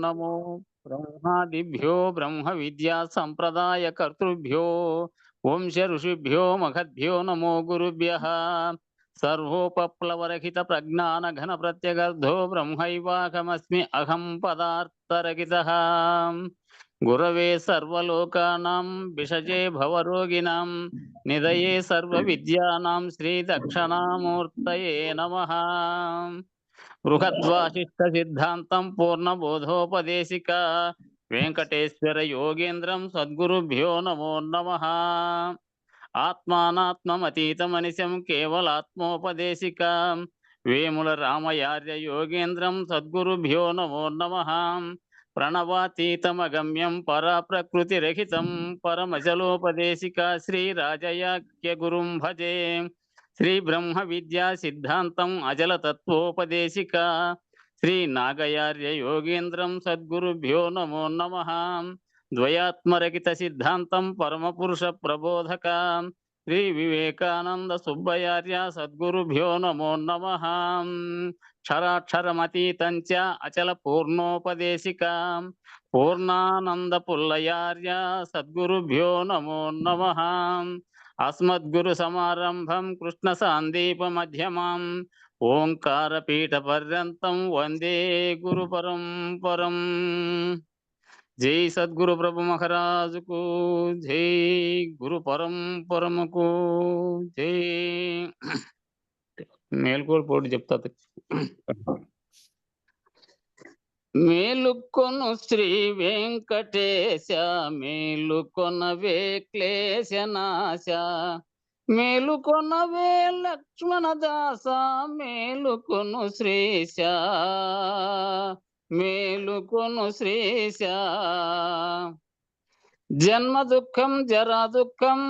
నమో బ్రహ్మాదిభ్యో బ్రహ్మ విద్యా సంప్రదాయ కర్తృభ్యో వంశ ఋషిభ్యో మహద్భ్యో నమో గురుభ్యః. సర్వోపప్లవరహిత ప్రజ్ఞాన ఘన ప్రత్యగర్ధో బ్రహ్మైవాహమస్మి అహం పదార్థరహితః. గురవే సర్వలోకానాం విషజే భవరోగిణాం నిదయే సర్వ విద్యానాం శ్రీ దక్షిణామూర్తయే నమః. బృహద్వాసిష్ఠ సిద్ధాంతం పూర్ణబోధోపదేశిక వెంకటేశ్వర యోగేంద్రం సద్గురుభ్యో నమో నమః. ఆత్మానాత్మమతీతమనిశం కేవలాత్మోపదేశిక వేముల రామయార్య యోగేంద్రం సద్గురుభ్యో నమో నమః. ప్రణవాతీతమగమ్యం పరాప్రకృతిరహితం పరమజలోపదేశిక శ్రీరాజయాఖ్య గురుం భజే. శ్రీ బ్రహ్మ విద్యా సిద్ధాంతం అజల తత్వోపదేశిక శ్రీ నాగయార్య యోగేంద్రం సద్గురుభ్యో నమో నమః. ద్వయాత్మరహిత సిద్ధాంతం పరమపురుష ప్రబోధక శ్రీ వివేకానంద సుబ్బయార్య సద్గురుభ్యో నమో నమః. క్షరాక్షరమతీతం చ అచల పూర్ణోపదేశిక పూర్ణానంద పుల్లయార్య సద్గురుభ్యో నమో నమః. అస్మద్గురు సమారంభం కృష్ణ సాందీప మధ్యమాం ఓంకార పీఠ పర్యంతం వందే గురు పరంపరం. జై సద్గురు ప్రభు మహారాజుకు జై, గురు పరంపరముకు జై. మేల్కోలు పోటీ చెప్తా. మేలుకొను శ్రీ వెంకటేశ మేలుకొనవే క్లేశనాశ మేలుకొనవే లక్ష్మణదాస మేలుకొను శ్రీశ మేలుకొను శ్రీశ. జన్మ దుఃఖం జరా దుఃఖం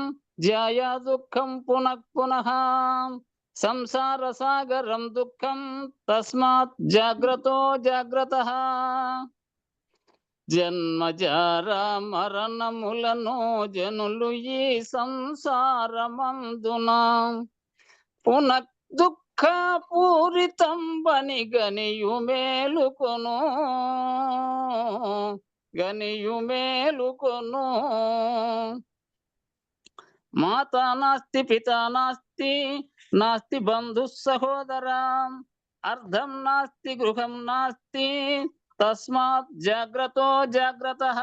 జాయా దుఃఖం పునః పునః సంసార సాగరం దుఃఖం తస్మాత్ జాగ్రత్తో జాగ్రత్తః. జన్మ జారా మరణములను జనులు ఈ సంసారమందున పునః దుఃఖ పూరితం బని గనియు మేలుకొను గనియు మేలుకొను. మాతా నాస్తి పితా నాస్తి నాస్తి బంధు సహోదరా అర్ధం నాస్తి గృహం నాస్తి తస్మాత్ జాగ్రత్తో జాగ్రత్తః.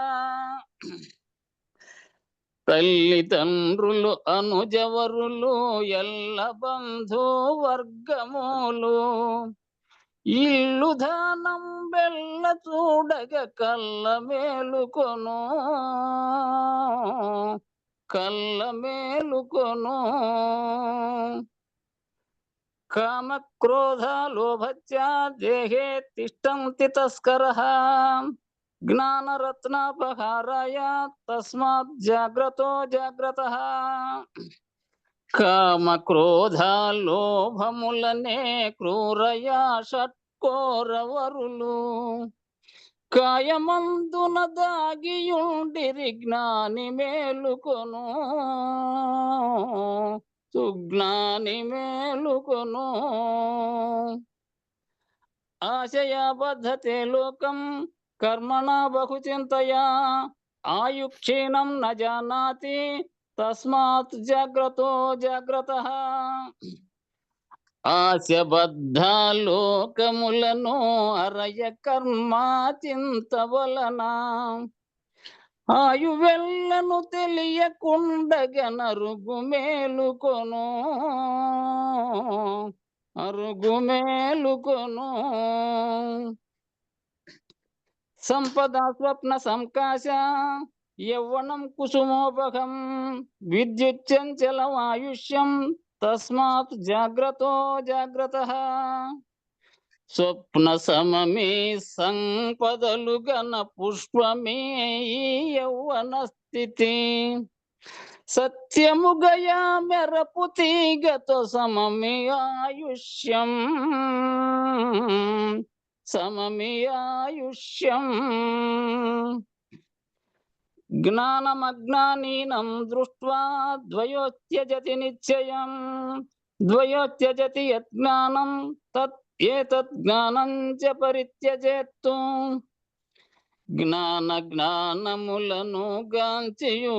తల్లిదండ్రులు అనుజవరులు ఎల్ల బంధు వర్గములు ఇల్లు ధానం బెల్ల చూడగ కళ్ళ మేలుకొను కళ్ళ మేలుకొను. కామ క్రోధ లోభచ్చ దేహే తిష్టంతి తస్కరః జ్ఞానరత్నాపహారాయ తస్మాత్ జాగ్రత్తో జాగ్రత్తః. కామ క్రోధ లోభములనే క్రూరయా షట్కోరవరులు కాయమందున దాగియుండిరి జ్ఞాని మేలుకొను సుజ్ఞాని మేలుకొను. ఆశయాబద్ధతే లోకం కర్మణా బహుచింతయా ఆయుక్షీణం న జానాతి తస్మాత్ జాగ్రత్తో జాగ్రత్తః. ఆశబద్ధ లోకములను అరయ కర్మ చింత వలన ఆయువెల్లను తెలియకుండగనరుగు మేలుకొను అరుగు మేలుకొను. సంపద స్వప్న సంకాశ యవ్వనం కుసుమోపహం విద్యుచ్చంచలం ఆయుష్యం తస్మాత్ జాగ్రత్తో జాగ్రత్తః. స్వప్న సమమే సంపదలు గన పుష్పమే ఈ యౌవన స్థితి సత్యముగయా మెరపు తీగతో సమమి ఆయుష్యం సమమి ఆయుష్యం. జ్ఞానమజ్ఞానీనం దృష్ట్వా ద్వయోత్యజతి నిశ్చయం ద్వయోత్యజతి యజ్ఞానం తత్ ఏతత్ జ్ఞానం చ పరిత్యజేత్తు. జ్ఞానములను గాంచియు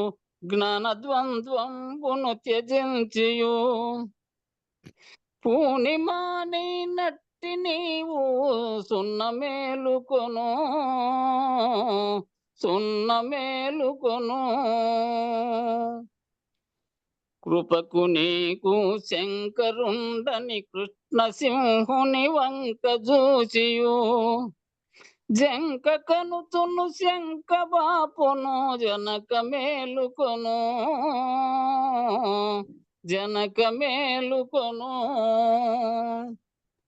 జ్ఞాన ద్వంద్వంబును త్యజించియు పూర్ణిమాని నట్టి నీవు సున్న మేలుకొను కృపకు నీకు శంకరుండని కృష్ణ సింహుని వంక చూసియు జంక కనుతును శంక బాపును జనక మేలుకొను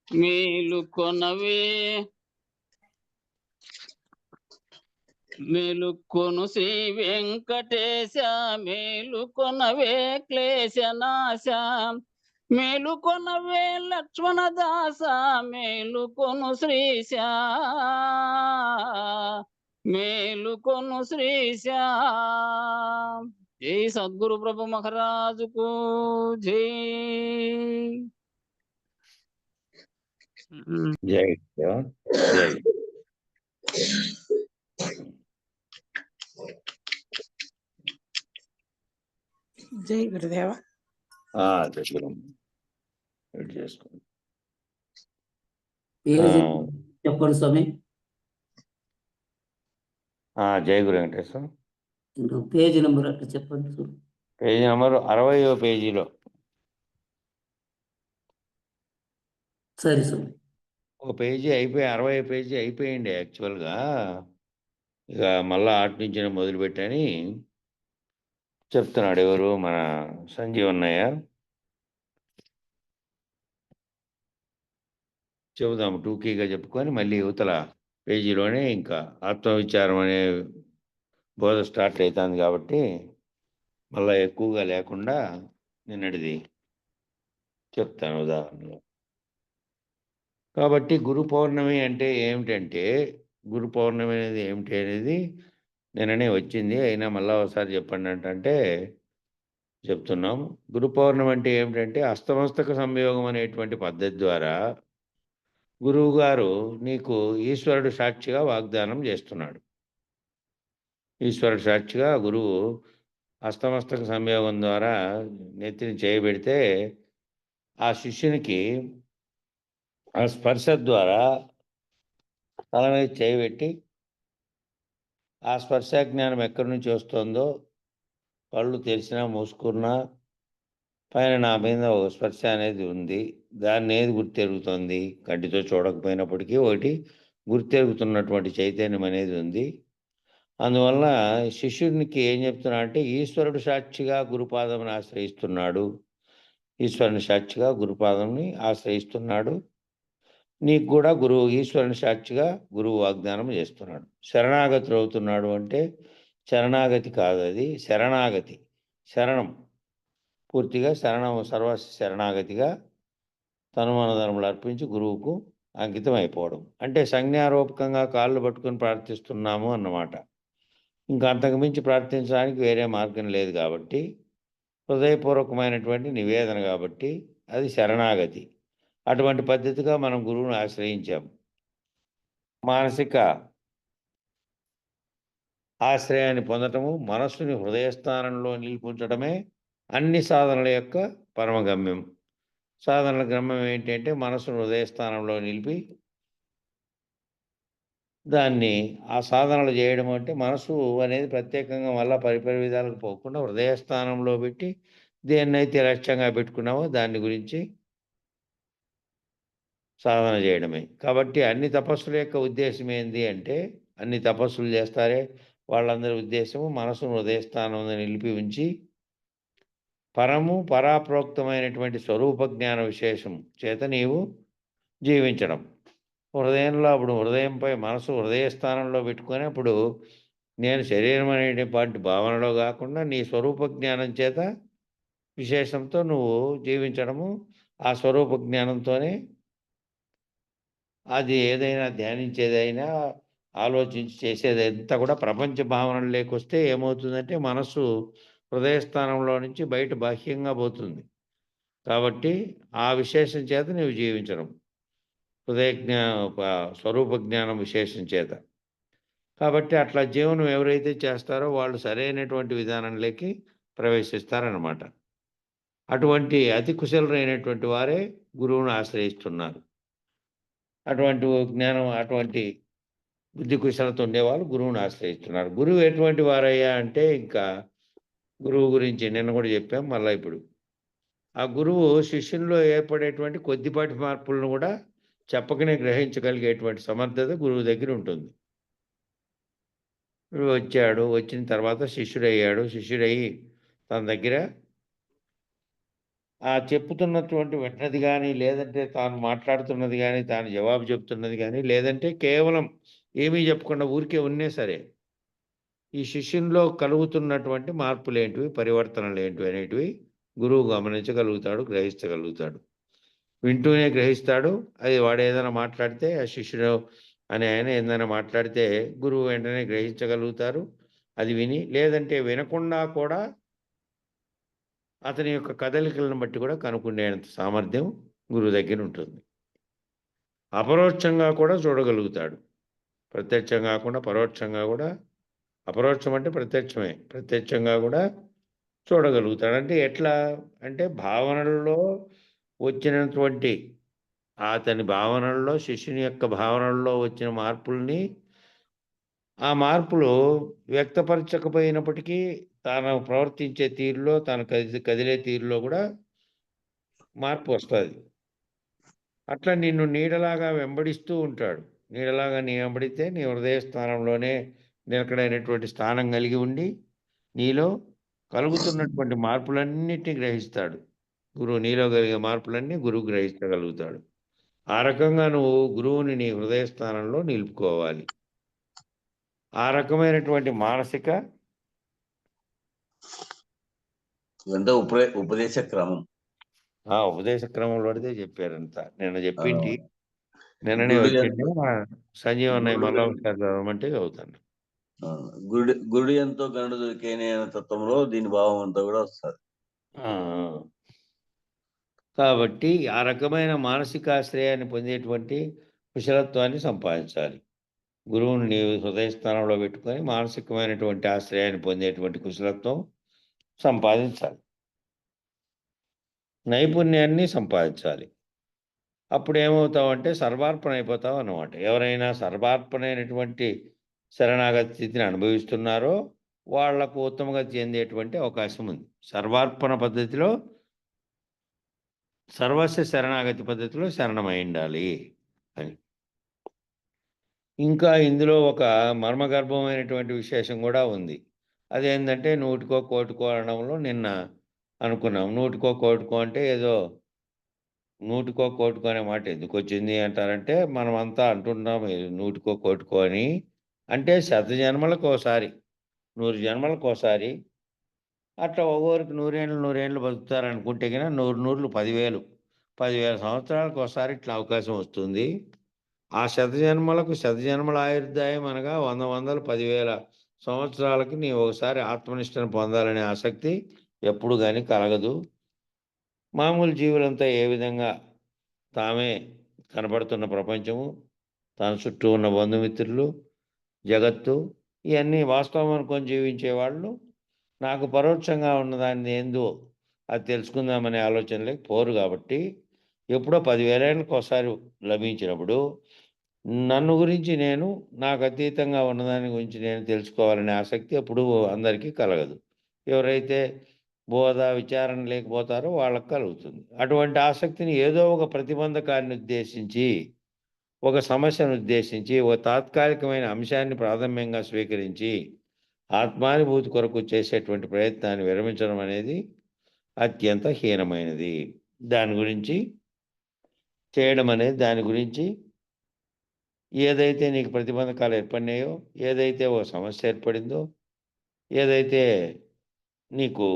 మేలుకొనవే మేలుకొను శ్రీ వెంకటేశ మేలుకొనవే క్లేశనాశ మేలుకొనవే లక్ష్మణదాస మేలుకొను శ్రీశ జై సద్గురు ప్రభు మహారాజుకు జై. జై జై. జై గురుదేవ. చేసుకోండి. చెప్పండి స్వామి. జై గురు వెంకటేశ్వర. పేజీ నెంబర్ అట్లా చెప్పండి. పేజీ నెంబర్ 60వ పేజీలో. సరే స్వామి. ఒక పేజీ అయిపోయి 60వ పేజీ అయిపోయింది యాక్చువల్గా. ఇక మళ్ళా ఆటి నుంచి మొదలుపెట్టని చెప్తున్నాడు ఎవరు, మన సంజీవన్నయ్య. చెబుదాం టూకీగా చెప్పుకొని మళ్ళీ యువతల పేజీలోనే ఇంకా ఆత్మవిచారం అనే బోధ స్టార్ట్ అవుతుంది కాబట్టి మళ్ళీ ఎక్కువగా లేకుండా నిన్నటిది చెప్తాను ఉదాహరణలో. కాబట్టి గురు పౌర్ణమి అంటే ఏమిటంటే, గురు పౌర్ణమి అనేది ఏమిటి అనేది నిన్ననే వచ్చింది, అయినా మళ్ళీ ఒకసారి చెప్పండి అంటే చెప్తున్నాం. గురు పౌర్ణమి అంటే ఏమిటంటే అస్తమస్తక సంయోగం అనేటువంటి పద్ధతి ద్వారా గురువు గారు నీకు ఈశ్వరుడు సాక్షిగా వాగ్దానం చేస్తున్నాడు. ఈశ్వరుడు సాక్షిగా గురువు అస్తమస్తక సంయోగం ద్వారా నెత్తిని చేయబెడితే ఆ శిష్యునికి ఆ స్పర్శ ద్వారా తల మీద చేయబెట్టి ఆ స్పర్శ జ్ఞానం ఎక్కడి నుంచి వస్తుందో కళ్ళు తెరిచినా మూసుకున్నా పైన నా మీద ఒక స్పర్శ అనేది ఉంది, దాన్ని ఏది గుర్తెరుగుతుంది, కంటితో చూడకపోయినప్పటికీ ఒకటి గుర్తెరుగుతున్నటువంటి చైతన్యం అనేది ఉంది. అందువల్ల శిష్యునికి ఏం చెప్తున్నా అంటే ఈశ్వరుడు సాక్షిగా గురుపాదంని ఆశ్రయిస్తున్నాడు, ఈశ్వరుని సాక్షిగా గురుపాదంని ఆశ్రయిస్తున్నాడు. నీకు కూడా గురువు ఈశ్వరుని సాక్షిగా గురువు వాగ్దానం చేస్తున్నాడు. శరణాగతులు అవుతున్నాడు అంటే శరణాగతి కాదు, అది శరణాగతి. శరణం పూర్తిగా సర్వస్వ శరణాగతిగా తనుమనధనములు అర్పించి గురువుకు అంకితం అయిపోవడం అంటే సంజ్ఞారూపకంగా కాళ్ళు పట్టుకుని ప్రార్థిస్తున్నాము అన్నమాట. ఇంకా అంతకుమించి ప్రార్థించడానికి వేరే మార్గం లేదు కాబట్టి, హృదయపూర్వకమైనటువంటి నివేదన కాబట్టి అది శరణాగతి. అటువంటి పద్ధతిగా మనం గురువును ఆశ్రయించాం. మానసిక ఆశ్రయాన్ని పొందటము, మనస్సుని హృదయస్థానంలో నిలిపించడమే అన్ని సాధనల యొక్క పరమగమ్యం. సాధనల గమ్యం ఏంటంటే మనస్సును హృదయస్థానంలో నిలిపి దాన్ని ఆ సాధనలు చేయడం అంటే మనసు అనేది ప్రత్యేకంగా మళ్ళీ పరిపరి విధాలకు పోకుండా హృదయస్థానంలో పెట్టి దేన్నైతే లక్ష్యంగా పెట్టుకున్నామో దాని గురించి సాధన చేయడమే. కాబట్టి అన్ని తపస్సుల యొక్క ఉద్దేశం ఏంది అంటే, అన్ని తపస్సులు చేస్తారే వాళ్ళందరి ఉద్దేశము మనసును హృదయస్థానంలో నిలిపి ఉంచి పరాప్రోక్తమైనటువంటి స్వరూప జ్ఞాన విశేషం చేత నీవు జీవించడం. హృదయంలో అప్పుడు హృదయంపై మనసు హృదయస్థానంలో పెట్టుకొని అప్పుడు నేను శరీరం అనేటువంటి భావనలో కాకుండా నీ స్వరూప జ్ఞానం చేత విశేషంతో నువ్వు జీవించడము. ఆ స్వరూప జ్ఞానంతోనే అది ఏదైనా ధ్యానించేదైనా ఆలోచించి చేసేదంతా కూడా ప్రపంచ భావనలు లేకొస్తే ఏమవుతుందంటే మనసు హృదయస్థానంలో నుంచి బయట బాహ్యంగా పోతుంది. కాబట్టి ఆ విశేషం చేత నీవు జీవించడం, స్వరూప జ్ఞానం విశేషం చేత. కాబట్టి అట్లా జీవనం ఎవరైతే చేస్తారో వాళ్ళు సరైనటువంటి విధానంలోకి ప్రవేశిస్తారనమాట. అటువంటి అతి కుశలురైనటువంటి వారే గురువును ఆశ్రయిస్తున్నారు. అటువంటి జ్ఞానం, అటువంటి బుద్ధి కుశలత ఉండేవాళ్ళు గురువుని ఆశ్రయిస్తున్నారు. గురువు ఎటువంటి వారయ్యా అంటే, ఇంకా గురువు గురించి నిన్న కూడా చెప్పాం. మళ్ళా ఇప్పుడు ఆ గురువు శిష్యునిలో ఏర్పడేటువంటి కొద్దిపాటి మార్పులను కూడా చెప్పకనే గ్రహించగలిగేటువంటి సమర్థత గురువు దగ్గర ఉంటుంది. గురువు వచ్చాడు, వచ్చిన తర్వాత శిష్యుడయ్యాడు. శిష్యుడయ్యి తన దగ్గర ఆ చెప్పుతున్నటువంటి విన్నది గాని, లేదంటే తాను మాట్లాడుతున్నది గాని, తాను జవాబు చెప్తున్నది గాని, లేదంటే కేవలం ఏమీ చెప్పకుండా ఊరికే ఉన్నా సరే, ఈ శిష్యునిలో కలుగుతున్నటువంటి మార్పులేంటివి, పరివర్తనలేంటివి అనేటివి గురువు గమనించగలుగుతాడు, గ్రహించగలుగుతాడు. వింటూనే గ్రహిస్తాడు. అది వాడేదైనా మాట్లాడితే, ఆ శిష్యుడు అనే ఆయన ఏదైనా మాట్లాడితే గురువు వెంటనే గ్రహించగలుగుతారు. అది విని, లేదంటే వినకుండా కూడా అతని యొక్క కదలికలను బట్టి కూడా కనుక్కునేంత సామర్థ్యం గురువు దగ్గర ఉంటుంది. అపరోక్షంగా కూడా చూడగలుగుతాడు. ప్రత్యక్షం కాకుండా పరోక్షంగా కూడా, అపరోక్షం అంటే ప్రత్యక్షమే. ప్రత్యక్షంగా కూడా చూడగలుగుతాడు. అంటే ఎట్లా? అంటే భావనల్లో వచ్చినటువంటి అతని భావనల్లో, శిష్యుని యొక్క భావనల్లో వచ్చిన మార్పుల్ని, ఆ మార్పులు వ్యక్తపరచకపోయినప్పటికీ తాను ప్రవర్తించే తీరులో, తాను కదిలే తీరులో కూడా మార్పు వస్తది. అట్లా నిన్ను నీడలాగా వెంబడిస్తూ ఉంటాడు. నీడలాగా నీ వెంబడితే నీ హృదయ స్థానంలోనే నిలకడైనటువంటి స్థానం కలిగి ఉండి, నీలో కలుగుతున్నటువంటి మార్పులన్నిటిని గ్రహిస్తాడు. గురువు నీలో కలిగే మార్పులన్నీ గురువు గ్రహించగలుగుతాడు. ఆ రకంగా నువ్వు గురువుని నీ హృదయ స్థానంలో నిలుపుకోవాలి. ఆ రకమైనటువంటి మానసిక ఇదంతా ఉపదేశ క్రమం. ఉపదేశ క్రమంలోనే చెప్పారంతా. నిన్న చెప్పింటి, ఆ, నిన్ననే గురుడు వచ్చింది. ఎంతో సంజీవ్ అన్నయ్య మళ్ళా గురుడు ఒకసారి చదవమంటే చదువుతాను. ఆ, గురుడు ఎంతో గనుడు దొరికేనే అనే తత్వంలో దీని భావం అంతా కూడా వస్తుంది. ఆ! కాబట్టి ఆ రకమైన మానసికాశ్రయాన్ని పొందేటువంటి కుశలత్వాన్ని సంపాదించాలి. గురువుని నీ హృదయ స్థానంలో పెట్టుకొని మానసికమైనటువంటి ఆశ్రయాన్ని పొందేటువంటి కుశలత్వం సంపాదించాలి. నైపుణ్యాన్ని సంపాదించాలి. అప్పుడు ఏమవుతావంటే సర్వార్పణ అయిపోతావు అన్నమాట. ఎవరైనా సర్వార్పణైనటువంటి శరణాగతి స్థితిని అనుభవిస్తున్నారో వాళ్లకు ఉత్తమగతి చెందేటువంటి అవకాశం ఉంది. సర్వార్పణ పద్ధతిలో, సర్వస్వ శరణాగతి పద్ధతిలో శరణమై ఉండాలి అని. ఇంకా ఇందులో ఒక మర్మగర్భమైనటువంటి విశేషం కూడా ఉంది. అదేంటంటే నూటికో కోటికో అనడంలో నిన్న అనుకున్నాం. నూటికో కోటికో అంటే ఏదో నూటికో కోటికో అనే మాట ఎందుకు వచ్చింది అంటారంటే, మనమంతా అంటున్నాం నూటికో కోటికో అని. అంటే 100 జన్మలకోసారి, 100 జన్మలకోసారి అట్లా ఒక్కొక్కరికి 100 ఏళ్ళు బతుకుతారనుకుంటే గిన 100 నూర్లు 10,000, 10,000 సంవత్సరాలకోసారి ఇట్లా అవకాశం వస్తుంది. ఆ 100 జన్మలకు 100 జన్మల ఆయుర్దాయం అనగా 100 10,000 సంవత్సరాలకి నీవు ఒకసారి ఆత్మనిష్టను పొందాలనే ఆసక్తి ఎప్పుడు గాని కలగదు. మామూలు జీవులంతా ఏ విధంగా తామే కనబడుతున్న ప్రపంచము, తన చుట్టూ ఉన్న బంధుమిత్రులు, జగత్తు ఇవన్నీ వాస్తవం అనుకొని జీవించేవాళ్ళు నాకు పరోక్షంగా ఉన్నదాన్ని ఏందో అది తెలుసుకుందామనే ఆలోచనలోకి పోరు. కాబట్టి ఎప్పుడో 10,000 ఏళ్ళకోసారి లభించినప్పుడు నన్ను గురించి నేను, నాకు అతీతంగా ఉన్నదాని గురించి నేను తెలుసుకోవాలనే ఆసక్తి ఎప్పుడు అందరికీ కలగదు. ఎవరైతే బోధ, విచారణ లేకపోతారో వాళ్ళకి కలుగుతుంది. అటువంటి ఆసక్తిని ఏదో ఒక ప్రతిబంధకాన్ని ఉద్దేశించి, ఒక సమస్యను ఉద్దేశించి, ఒక తాత్కాలికమైన అంశాన్ని ప్రాథమ్యంగా స్వీకరించి, ఆత్మానుభూతి కొరకు చేసేటువంటి ప్రయత్నాన్ని విరమించడం అనేది అత్యంత హీనమైనది. దాని గురించి చేయడం అనేది, దాని గురించి ఏదైతే నీకు ప్రతిబంధకాలు ఏర్పడినాయో, ఏదైతే ఓ సమస్య ఏర్పడిందో, ఏదైతే నీకు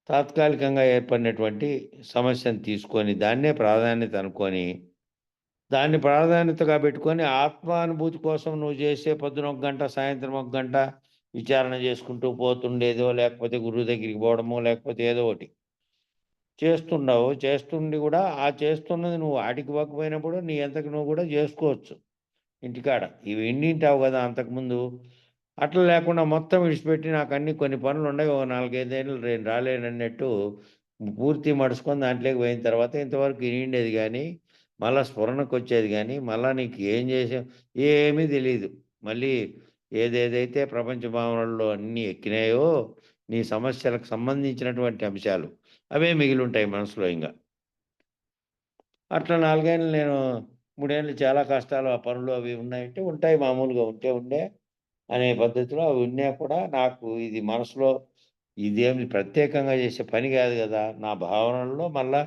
తాత్కాలికంగా ఏర్పడినటువంటి సమస్యను తీసుకొని దాన్నే ప్రాధాన్యత అనుకొని, దాన్ని ప్రాధాన్యతగా పెట్టుకొని ఆత్మానుభూతి కోసం నువ్వు చేసే పొద్దున 1 గంట, సాయంత్రం 1 గంట విచారణ చేసుకుంటూ పోతుండేదో, లేకపోతే గురువు దగ్గరికి పోవడమో, లేకపోతే ఏదో ఒకటి చేస్తుండవు. చేస్తుండి కూడా ఆ చేస్తున్నది నువ్వు ఆటికి పోకపోయినప్పుడు నీ అంతకు నువ్వు కూడా చేసుకోవచ్చు. ఇంటికాడ ఇవి ఇంటింటావు కదా అంతకుముందు. అట్లా లేకుండా మొత్తం విడిచిపెట్టి నాకు అన్ని కొన్ని పనులు ఉన్నాయి, ఓ 4, 5 ఏళ్ళు నేను రాలేనన్నట్టు పూర్తి మడుచుకొని దాంట్లోకి పోయిన తర్వాత ఇంతవరకు ఇనిండేది కానీ, మళ్ళా స్ఫురణకొచ్చేది కానీ, మళ్ళా నీకు ఏం చేసాం ఏమీ తెలీదు. మళ్ళీ ఏదేదైతే ప్రపంచ భావనల్లో అన్నీ ఎక్కినాయో, నీ సమస్యలకు సంబంధించినటువంటి అంశాలు అవే మిగిలుంటాయి మనసులో ఇంగ. అట్లా 4 ఏళ్ళు నేను 3 ఏళ్ళు చాలా కష్టాలు, ఆ పనులు అవి ఉన్నాయంటే ఉంటాయి, మామూలుగా ఉండే అనే పద్ధతిలో అవి ఉన్నా కూడా నాకు ఇది మనసులో ఇదేమి ప్రత్యేకంగా చేసే పని కాదు కదా! నా భావనల్లో మళ్ళా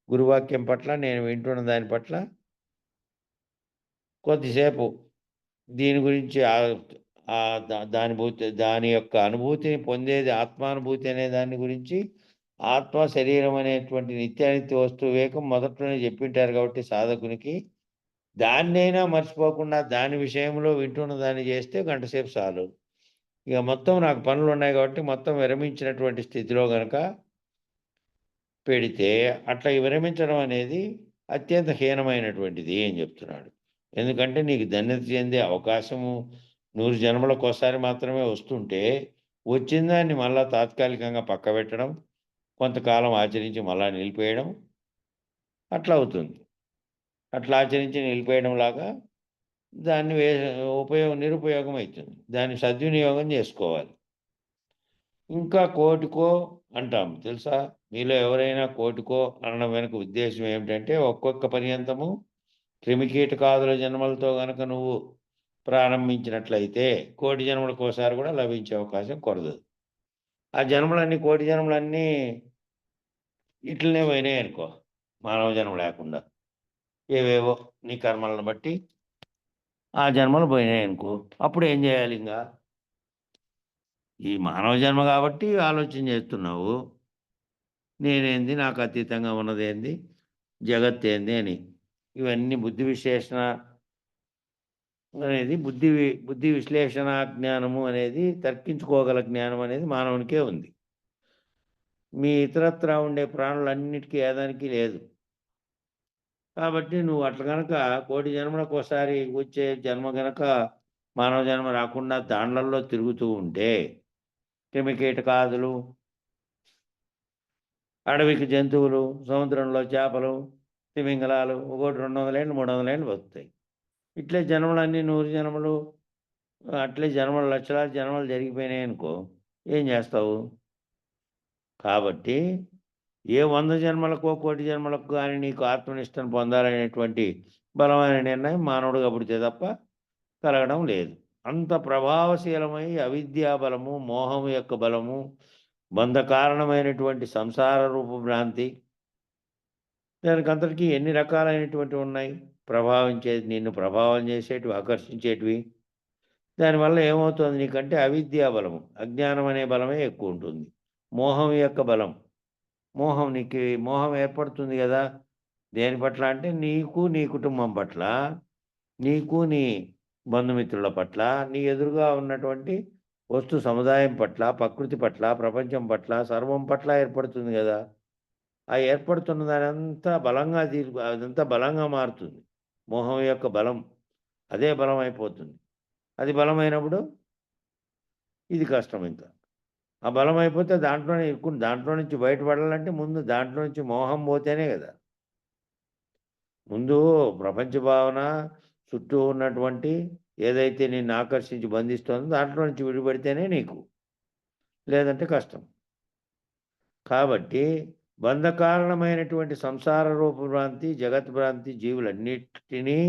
గురువాక్యం పట్ల నేను వింటున్న దాని పట్ల కొద్దిసేపు దీని గురించి దాని యొక్క అనుభూతిని పొందేది ఆత్మానుభూతి అనే దాని గురించి, ఆత్మ, శరీరం అనేటువంటి నిత్యానిత్య వస్తు వివేకం మొదట్లోనే చెప్పింటారు కాబట్టి సాధకునికి, దాన్నైనా మర్చిపోకుండా దాని విషయంలో వింటున్న దాన్ని చేస్తే గంట సేపు చాలు. ఇక మొత్తం నాకు పనులున్నాయి కాబట్టి మొత్తం విరమించినటువంటి స్థితిలో గనక పెడితే, అట్లా విరమించడం అనేది అత్యంత హీనమైనటువంటిది అని చెప్తున్నాడు. ఎందుకంటే నీకు ధన్యత చెందే అవకాశము 100 జన్మలకోసారి మాత్రమే వస్తుంటే, వచ్చిన దాన్ని మళ్ళా తాత్కాలికంగా పక్కబెట్టడం, కొంతకాలం ఆచరించి మళ్ళా నిలిపేయడం అట్లా అవుతుంది. అట్లా ఆచరించి నిలిపేయడంలాగా దాన్ని నిరుపయోగం అవుతుంది. దాన్ని సద్వినియోగం చేసుకోవాలి. ఇంకా కోటికో అంటాం తెలుసా? మీలో ఎవరైనా కోటికో అనడం వెనుక ఉద్దేశ్యం ఏమిటంటే, ఒక్కొక్క పర్యంతము క్రిమికీటకాదుల జన్మలతో గనక నువ్వు ప్రారంభించినట్లయితే 1,00,00,000 జన్మలకోసారి కూడా లభించే అవకాశం కొరదు. ఆ జన్మలన్నీ 1,00,00,000 జన్మలన్నీ ఇట్లనే పోయినాయి అనుకో, మానవ జన్మ లేకుండా. ఏవేవో నీ కర్మలను బట్టి ఆ జన్మలు పోయినాయి అనుకో, అప్పుడు ఏం చేయాలి ఇంగా? ఈ మానవ జన్మ కాబట్టి ఆలోచన చేస్తున్నావు. నేనేంది, నాకు అతీతంగా ఉన్నదేంది, జగత్తేంది అని. ఇవన్నీ బుద్ధి విశ్లేషణ అనేది బుద్ధి విశ్లేషణ జ్ఞానము అనేది, తర్కించుకోగల జ్ఞానం అనేది మానవునికే ఉంది. మీ ఇతరత్రా ఉండే ప్రాణులన్నిటికీ ఏదానికి లేదు. కాబట్టి నువ్వు అట్లా గనక 1,00,00,000 జన్మలకోసారి వచ్చే జన్మ గనక మానవ జన్మ రాకుండా దాండ్లల్లో తిరుగుతూ ఉంటే, క్రిమికీటకాదులు, అడవికి జంతువులు, సముద్రంలో చేపలు, తిమింగలాలు ఒక్కోటి 200 ఏళ్ళు, 300 ఏళ్ళు బతుకుతాయి. ఇట్లే జన్మలన్నీ 100 జన్మలు, అట్లే జన్మలు లక్షలాది జన్మలు జరిగిపోయినాయనుకో, ఏం చేస్తావు? కాబట్టి ఏ 100 జన్మలకో, 1,00,00,000 జన్మలకు గాని నీకు ఆత్మనిష్టను పొందాలనేటువంటి బలమైన నిర్ణయం మానవుడిగా పుడితే తప్ప కలగడం లేదు. అంత ప్రభావశీలమై అవిద్యా బలము, మోహం యొక్క బలము, బంధ కారణమైనటువంటి సంసార రూప భ్రాంతి, దానికంతటికీ ఎన్ని రకాలైనటువంటివి ఉన్నాయి. నిన్ను ప్రభావం చేసేటివి, ఆకర్షించేటివి. దానివల్ల ఏమవుతుంది నీకంటే అవిద్యా బలము, అజ్ఞానం అనే బలమే ఎక్కువ ఉంటుంది. మోహం యొక్క బలం, మోహం ఏర్పడుతుంది కదా! దేని పట్ల అంటే నీకు, నీ కుటుంబం పట్ల, నీకు నీ బంధుమిత్రుల పట్ల, నీ ఎదురుగా ఉన్నటువంటి వస్తు సముదాయం పట్ల, ప్రకృతి పట్ల, ప్రపంచం పట్ల, సర్వం పట్ల ఏర్పడుతుంది కదా! ఆ ఏర్పడుతున్న దానంతా అదంతా బలంగా మారుతుంది. మోహం యొక్క బలం అదే బలం అయిపోతుంది. అది బలమైనప్పుడు ఇది కష్టం ఇంకా. ఆ బలం అయిపోతే దాంట్లోనే ఇరుక్కుని దాంట్లో నుంచి బయటపడాలంటే ముందు దాంట్లో నుంచి మోహం పోతేనే కదా! ముందు ప్రపంచ భావన చుట్టూ ఉన్నటువంటి ఏదైతే నిన్ను ఆకర్షించి బంధిస్తోందో దాంట్లో నుంచి విడిపడితేనే నీకు, లేదంటే కష్టం. కాబట్టి బంధకారణమైనటువంటి సంసార రూప భ్రాంతి, జగత్ భ్రాంతి జీవులన్నిటినీ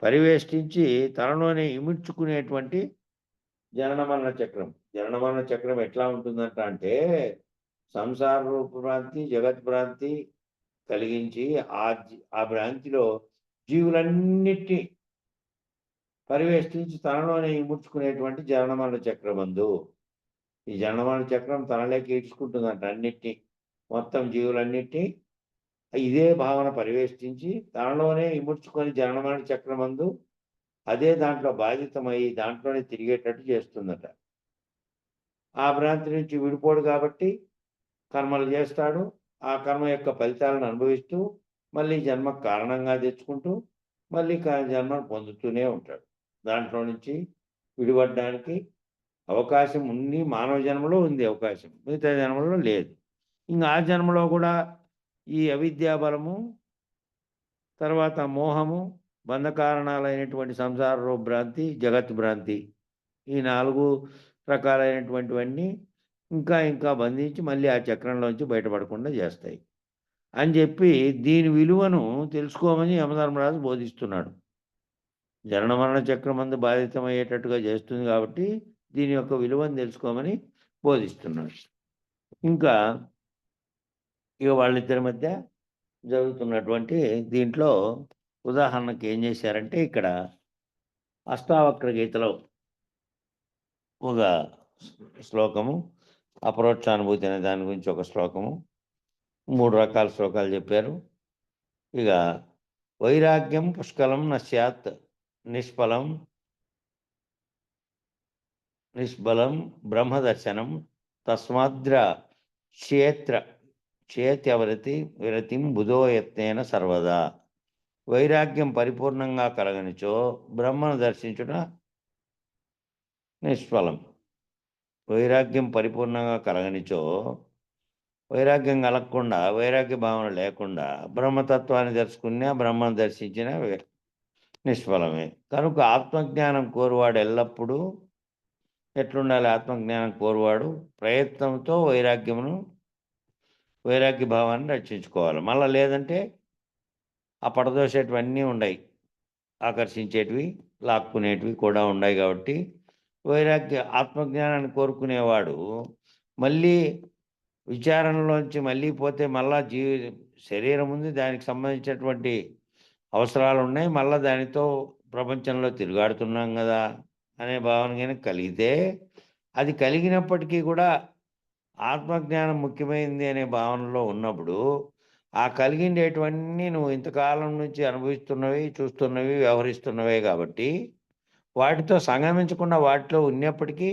పరివేష్టించి తనలోనే ఇముడ్చుకునేటువంటి జనన మరణ చక్రం. జనన మరణ చక్రం ఎట్లా ఉంటుందంట అంటే, సంసార రూప భ్రాంతి, జగత్ భ్రాంతి కలిగించి ఆ భ్రాంతిలో జీవులన్నిటిని పరివేష్టించి తనలోనే ఇముడ్చుకునేటువంటి జనన మరణ చక్రమందు. ఈ జనన మరణ చక్రం తనలోకి ఈడ్చుకుంటుందంట అన్నిటినీ, మొత్తం జీవులన్నిటినీ ఇదే భావన పరివేష్టించి తనలోనే ఇముడ్చుకొని జనన మరణ చక్రమందు అదే దాంట్లో బాధితమై దాంట్లోనే తిరిగేటట్టు చేస్తుందట. ఆ భ్రాంతి నుంచి విడిపోడు కాబట్టి కర్మలు చేస్తాడు. ఆ కర్మ యొక్క ఫలితాలను అనుభవిస్తూ మళ్ళీ జన్మకు కారణంగా తెచ్చుకుంటూ మళ్ళీ జన్మను పొందుతూనే ఉంటాడు. దాంట్లో నుంచి విడిపడడానికి అవకాశం ఉంది. మానవ జన్మలో ఉంది అవకాశం, మిగతా జన్మలో లేదు. ఇంకా ఆ జన్మలో కూడా ఈ అవిద్యా బలము, తర్వాత మోహము, బంధకారణాలైనటువంటి సంసార రూప భ్రాంతి, జగత్ భ్రాంతి, ఈ 4 రకాలైనటువంటివన్నీ ఇంకా ఇంకా బంధించి మళ్ళీ ఆ చక్రంలోంచి బయటపడకుండా చేస్తాయి అని చెప్పి దీని విలువను తెలుసుకోమని యమధర్మరాజు బోధిస్తున్నాడు. జనన మరణ చక్రమందు బాధితమయ్యేటట్టుగా చేస్తుంది కాబట్టి దీని యొక్క విలువను తెలుసుకోమని బోధిస్తున్నాడు. ఇంకా ఇక వాళ్ళిద్దరి మధ్య జరుగుతున్నటువంటి దీంట్లో ఉదాహరణకి ఏం చేశారంటే, ఇక్కడ అష్టావక్ర గీతలో ఒక శ్లోకము, అపరోక్షానుభూతి అనే దాని గురించి ఒక శ్లోకము, 3 రకాల శ్లోకాలు చెప్పారు. ఇక వైరాగ్యం పుష్కలం నశ్యాత్ నిష్బలం బ్రహ్మదర్శనం తస్మాద్ర విరతిం బుధోయత్నేన సర్వదా. వైరాగ్యం పరిపూర్ణంగా కలగనిచో బ్రహ్మను దర్శించుట నిష్ఫలం. వైరాగ్యం పరిపూర్ణంగా కలగనిచో, వైరాగ్యం కలగకుండా, వైరాగ్య భావన లేకుండా బ్రహ్మతత్వాన్ని తెలుసుకున్నా, బ్రహ్మను దర్శించిన నిష్ఫలమే. కనుక ఆత్మజ్ఞానం కోరువాడు ఎల్లప్పుడూ ఎట్లుండాలి? ఆత్మజ్ఞానం కోరువాడు ప్రయత్నంతో వైరాగ్య భావాన్ని రక్షించుకోవాలి. మళ్ళీ లేదంటే ఆ పడదోసేటివన్నీ ఉన్నాయి, ఆకర్షించేటివి, లాక్కునేటివి కూడా ఉన్నాయి. కాబట్టి ఆత్మజ్ఞానాన్ని కోరుకునేవాడు మళ్ళీ విచారణలోంచి మళ్ళీ పోతే మళ్ళా శరీరం ఉంది, దానికి సంబంధించినటువంటి అవసరాలు ఉన్నాయి, మళ్ళీ దానితో ప్రపంచంలో తిరుగాడుతున్నాం కదా అనే భావన కనుక కలిగితే, అది కలిగినప్పటికీ కూడా ఆత్మజ్ఞానం ముఖ్యమైనది అనే భావనలో ఉన్నప్పుడు ఆ కలిగిండేటివన్నీ నువ్వు ఇంతకాలం నుంచి అనుభవిస్తున్నవి, చూస్తున్నవి, వ్యవహరిస్తున్నవే కాబట్టి వాటితో సంగమించకుండా వాటిలో ఉన్నప్పటికీ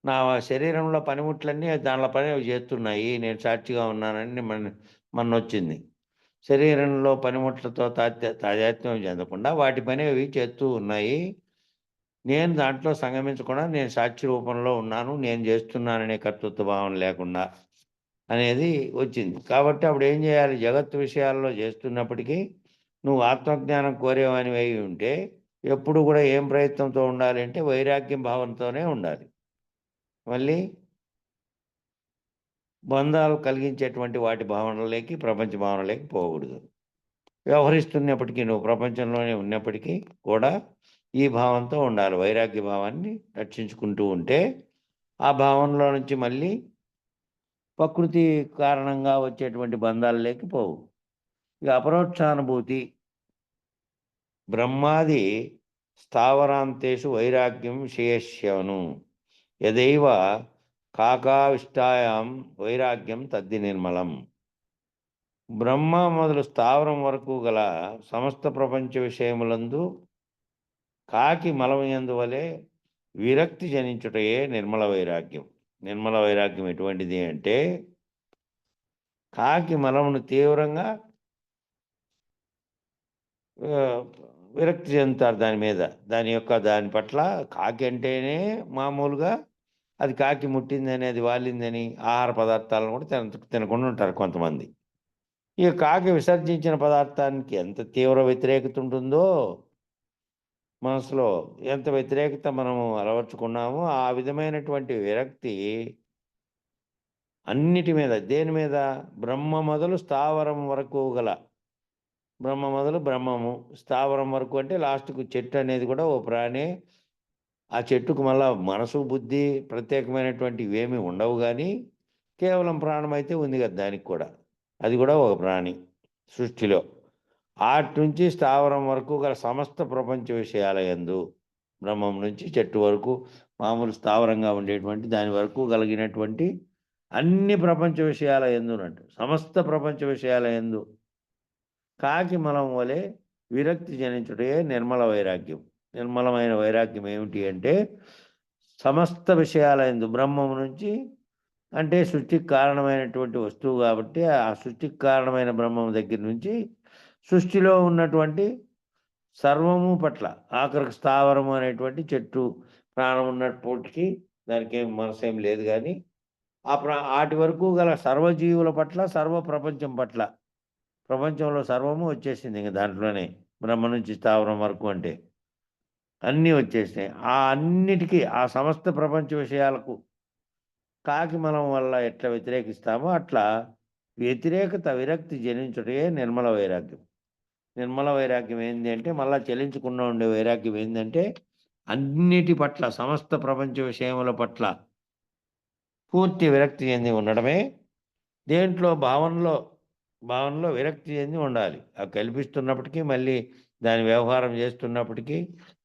నా శరీరంలో పనిముట్లన్నీ దానిలో పని చేస్తున్నాయి, నేను సాక్షిగా ఉన్నానని మొన్నొచ్చింది. శరీరంలో పనిముట్లతో తాదాత్మ్యం చెందకుండా వాటి పని అవి చేస్తూ ఉన్నాయి, నేను దాంట్లో సంగమించకుండా నేను సాక్షి రూపంలో ఉన్నాను, నేను చేస్తున్నాననే కర్తృత్వ భావన లేకుండా అనేది వచ్చింది. కాబట్టి అప్పుడు ఏం చేయాలి? జగత్తు విషయాల్లో చేస్తున్నప్పటికీ నువ్వు ఆత్మజ్ఞానం కోరేవానివి అయి ఉంటే ఎప్పుడు కూడా ఏం ప్రయత్నంతో ఉండాలి అంటే వైరాగ్యం భావంతోనే ఉండాలి. మళ్ళీ బంధాలు కలిగించేటువంటి వాటి భావనలోకి, ప్రపంచ భావనలోకి పోకూడదు. వ్యవహరిస్తున్నప్పటికీ నువ్వు ప్రపంచంలోనే ఉన్నప్పటికీ కూడా ఈ భావంతో ఉండాలి. వైరాగ్య భావాన్ని రక్షించుకుంటూ ఉంటే ఆ భావనలో నుంచి మళ్ళీ ప్రకృతి కారణంగా వచ్చేటువంటి బంధాలలోకి పోవు. ఇక అపరోక్షానుభూతి, బ్రహ్మాది స్థావరాంతేషు వైరాగ్యం విశేష్యను యదైవ కాకావిష్టాయాం వైరాగ్యం తద్ది నిర్మలం. బ్రహ్మ మొదలు స్థావరం వరకు గల సమస్త ప్రపంచ విషయములందు కాకి మలమయందు వలె విరక్తి జనించుటయే నిర్మల వైరాగ్యం. నిర్మల వైరాగ్యం ఎటువంటిది అంటే, కాకి మలమును తీవ్రంగా విరక్తి చెందుతారు దాని మీద, దాని పట్ల. కాకి అంటేనే మామూలుగా అది కాకి ముట్టిందని, అది వాలిందని ఆహార పదార్థాలను కూడా తినకుండా ఉంటారు కొంతమంది. ఇక కాకి విసర్జించిన పదార్థానికి ఎంత తీవ్ర వ్యతిరేకత ఉంటుందో మనసులో, ఎంత వ్యతిరేకత మనము అలవర్చుకున్నామో ఆ విధమైనటువంటి విరక్తి అన్నిటి మీద. దేని మీద? బ్రహ్మ మొదలు స్థావరం వరకు గల, బ్రహ్మ మొదలు బ్రహ్మము, స్థావరం వరకు అంటే లాస్ట్కు చెట్టు అనేది కూడా ఓ ప్రాణి. ఆ చెట్టుకు మళ్ళా మనసు, బుద్ధి ప్రత్యేకమైనటువంటి ఇవేమీ ఉండవు, కానీ కేవలం ప్రాణం అయితే ఉంది కదా దానికి కూడా, అది కూడా ఒక ప్రాణి సృష్టిలో. ఆటి నుంచి స్థావరం వరకు గల సమస్త ప్రపంచ విషయాల యందు, బ్రహ్మం నుంచి చెట్టు వరకు మామూలు స్థావరంగా ఉండేటువంటి దాని వరకు కలిగినటువంటి అన్ని ప్రపంచ విషయాల యందునట్టు, సమస్త ప్రపంచ విషయాల యందు కాకి మలం వలె విరక్తి జనించుటే నిర్మల వైరాగ్యం. నిర్మలమైన వైరాగ్యం ఏమిటి అంటే, సమస్త విషయాల యందు, బ్రహ్మం నుంచి అంటే సృష్టికి కారణమైనటువంటి వస్తువు కాబట్టి ఆ సృష్టికి కారణమైన బ్రహ్మం దగ్గర నుంచి సృష్టిలో ఉన్నటువంటి సర్వము పట్ల, ఆఖరికి స్థావరము అనేటువంటి చెట్టు ప్రాణం ఉన్నప్పటికీ దానికి ఏం మనసేం లేదు కానీ వాటి వరకు గల సర్వజీవుల పట్ల, సర్వ ప్రపంచం పట్ల, ప్రపంచంలో సర్వము వచ్చేసింది ఇంక దాంట్లోనే, బ్రహ్మ నుంచి స్థావరం వరకు అంటే అన్నీ వచ్చేసినాయి. ఆ అన్నిటికీ, ఆ సమస్త ప్రపంచ విషయాలకు కాకి మనం వల్ల ఎట్లా వ్యతిరేకిస్తామో అట్లా వ్యతిరేకత విరక్తి జనించుటే నిర్మల వైరాగ్యం. నిర్మల వైరాగ్యం ఏంది అంటే, మళ్ళా చెలించకుండా ఉండే వైరాగ్యం ఏందంటే, అన్నిటి పట్ల, సమస్త ప్రపంచ విషయముల పట్ల పూర్తి విరక్తి చెంది ఉండడమే. దేంట్లో భావనలో విరక్తి చెంది ఉండాలి. అవి కల్పిస్తున్నప్పటికీ, మళ్ళీ దాని వ్యవహారం చేస్తున్నప్పటికీ,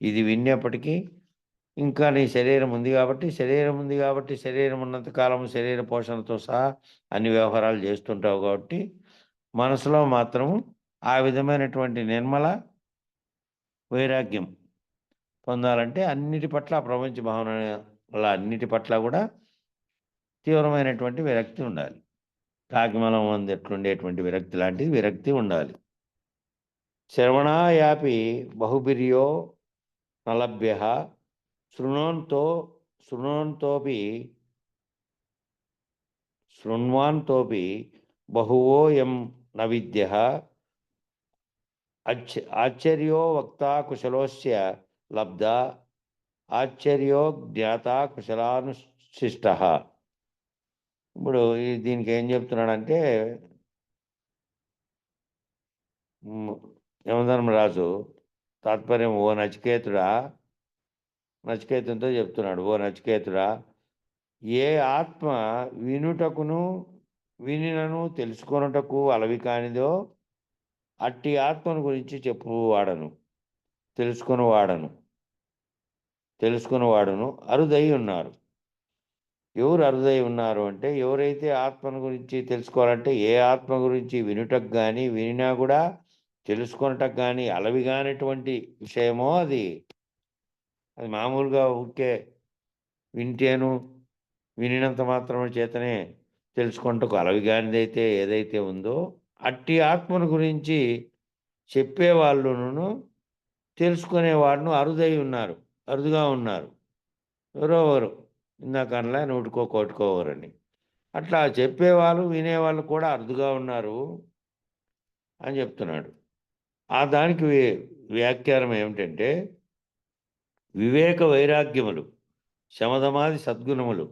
ఇది విన్నప్పటికీ, ఇంకా నీ శరీరం ఉంది కాబట్టి, శరీరం ఉన్నంత కాలము శరీర పోషణతో సహా అన్ని వ్యవహారాలు చేస్తుంటావు కాబట్టి, మనసులో మాత్రము ఆ విధమైనటువంటి నిర్మల వైరాగ్యం పొందాలంటే అన్నిటి పట్ల, ప్రపంచ భావన అన్నిటి పట్ల కూడా తీవ్రమైనటువంటి విరక్తి ఉండాలి. కాకిమలం అందు ఎట్లుండేటువంటి విరక్తి లాంటిది విరక్తి ఉండాలి. శ్రవణాయాపి బహుభిర్యో నలభ్య శృణ్వాన్తోపి బహువోయం న విద్యః ఆశ్చర్యో వక్తా కుశలోస్య లబ్ధ ఆశ్చర్యో జ్ఞాత కుశలానుశిష్టః. ఇప్పుడు దీనికి ఏం చెప్తున్నాడంటే యమధర్మరాజు తాత్పర్యం, ఓ నచికేతుడా, నచికేతునితో చెప్తున్నాడు, ఓ నచికేతుడా, ఏ ఆత్మ వినినను తెలుసుకొనుటకు అలవి కానిదో అట్టి ఆత్మను గురించి తెలుసుకుని వాడను అరుదై ఉన్నారు. ఎవరు అరుదై ఉన్నారు అంటే, ఎవరైతే ఆత్మను గురించి తెలుసుకోవాలంటే, ఏ ఆత్మ గురించి వినుటకు కానీ, వినినా కూడా తెలుసుకొనటకు కానీ అలవి కానిటువంటి విషయమో అది మామూలుగా ఊరికే వినినంత మాత్రం చేతనే తెలుసుకొనటకు అలవి కానిదైతే ఏదైతే ఉందో అట్టి ఆత్మను గురించి చెప్పేవాళ్ళును తెలుసుకునేవాడును అరుదుగా ఉన్నారు. ఎవరో ఇందాకనలా నూటికో కోటికోవరని. అట్లా చెప్పేవాళ్ళు, వినేవాళ్ళు కూడా అరుదుగా ఉన్నారు అని చెప్తున్నాడు. దానికి వ్యాఖ్యానం ఏమిటంటే, వివేక వైరాగ్యములు, శమదమాది సద్గుణములు,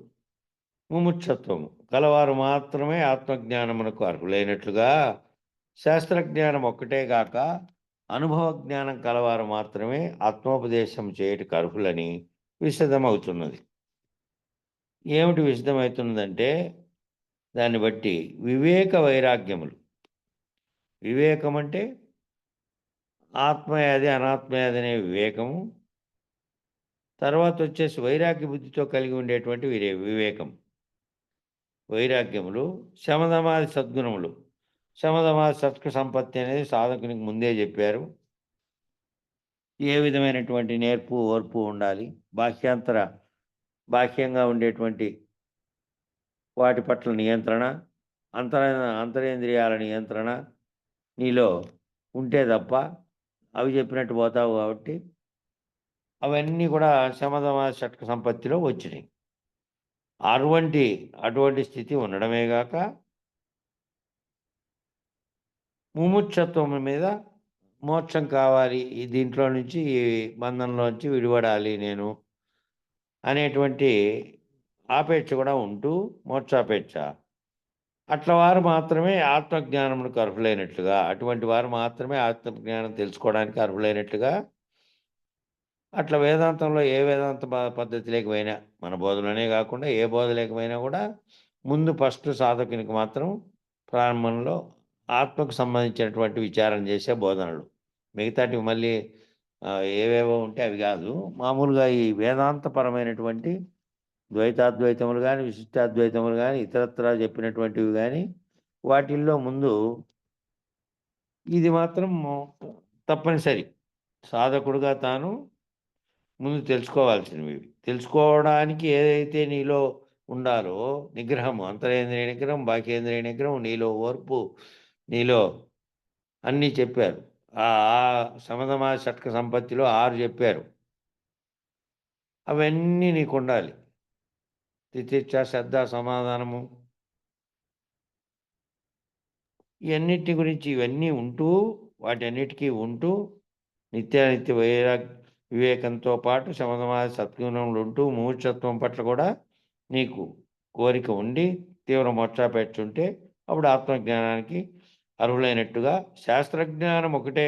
ముముక్షత్వము కలవారు మాత్రమే ఆత్మజ్ఞానమునకు అర్హులైనట్లుగా, శాస్త్రజ్ఞానం ఒక్కటే గాక అనుభవ జ్ఞానం కలవారు మాత్రమే ఆత్మోపదేశం చేయటకు అర్హులని విశదమవుతున్నది. ఏమిటి విశదమవుతున్నదంటే, దాన్ని బట్టి వివేక వైరాగ్యములు, వివేకం అంటే ఆత్మయాది అనాత్మయాది అనే వివేకము, తర్వాత వచ్చేసి వైరాగ్య బుద్ధితో కలిగి ఉండేటువంటి వివేకం, వైరాగ్యములు, శమదమాది సద్గుణములు. శమదమాది సత్క సంపత్తి అనేది సాధకునికి ముందే చెప్పారు. ఏ విధమైనటువంటి నేర్పు ఓర్పు ఉండాలి, బాహ్యంగా ఉండేటువంటి వాటి పట్ల నియంత్రణ, అంతరేంద్రియాల నియంత్రణ నీలో ఉంటే తప్ప అవి చెప్పినట్టు పోతావు కాబట్టి అవన్నీ కూడా శమదమాది షట్క సంపత్తిలో వచ్చినాయి. అటువంటి స్థితి ఉండడమే గాక ముముక్షత్వం మీద, మోక్షం కావాలి, ఈ దీంట్లో నుంచి, ఈ బంధంలోంచి విడిపడాలి నేను అనేటువంటి ఆపేక్ష కూడా ఉంటూ, మోక్షాపేక్ష, అట్ల వారు మాత్రమే ఆత్మజ్ఞానమునకు అర్హులైనట్లుగా, అటువంటి వారు మాత్రమే ఆత్మజ్ఞానం తెలుసుకోవడానికి అర్హులైనట్లుగా, అట్లా వేదాంతంలో ఏ వేదాంత పద్ధతి లేకపోయినా, మన బోధలోనే కాకుండా ఏ బోధ లేకపోయినా కూడా ముందు ఫస్ట్ సాధకునికి మాత్రం ప్రారంభంలో ఆత్మకు సంబంధించినటువంటి విచారం చేసే బోధనలు, మిగతాటివి మళ్ళీ ఏవేవో ఉంటే అవి కాదు. మామూలుగా ఈ వేదాంతపరమైనటువంటి ద్వైతాద్వైతములు కానీ, విశిష్టాద్వైతములు కానీ, ఇతరత్రా చెప్పినటువంటివి కానీ, వాటిల్లో ముందు ఇది మాత్రం తప్పనిసరి, సాధకుడుగా తాను ముందు తెలుసుకోవాల్సినవి. తెలుసుకోవడానికి ఏదైతే నీలో ఉండాలో నిగ్రహము, అంతరేంద్రియ నిగ్రహం, బాహ్యేంద్రియ నిగ్రహం, నీలో ఓర్పు, నీలో అన్నీ చెప్పారు. ఆ సమధమాజ షట్క సంపత్తిలో 6 చెప్పారు. అవన్నీ నీకు ఉండాలి. తితిక్ష, శ్రద్ధ, సమాధానము, ఇవన్నిటి గురించి ఇవన్నీ ఉంటూ, వాటన్నిటికీ ఉంటూ, నిత్యానిత్య వివేకంతో పాటు శమధమాజ సద్గుణములు ఉంటూ, మూర్ఛత్వం పట్ల కూడా నీకు కోరిక ఉండి తీవ్ర మోక్షాపేక్ష ఉంటే అప్పుడు ఆత్మజ్ఞానానికి అర్హులైనట్టుగా శాస్త్రజ్ఞానం ఒకటే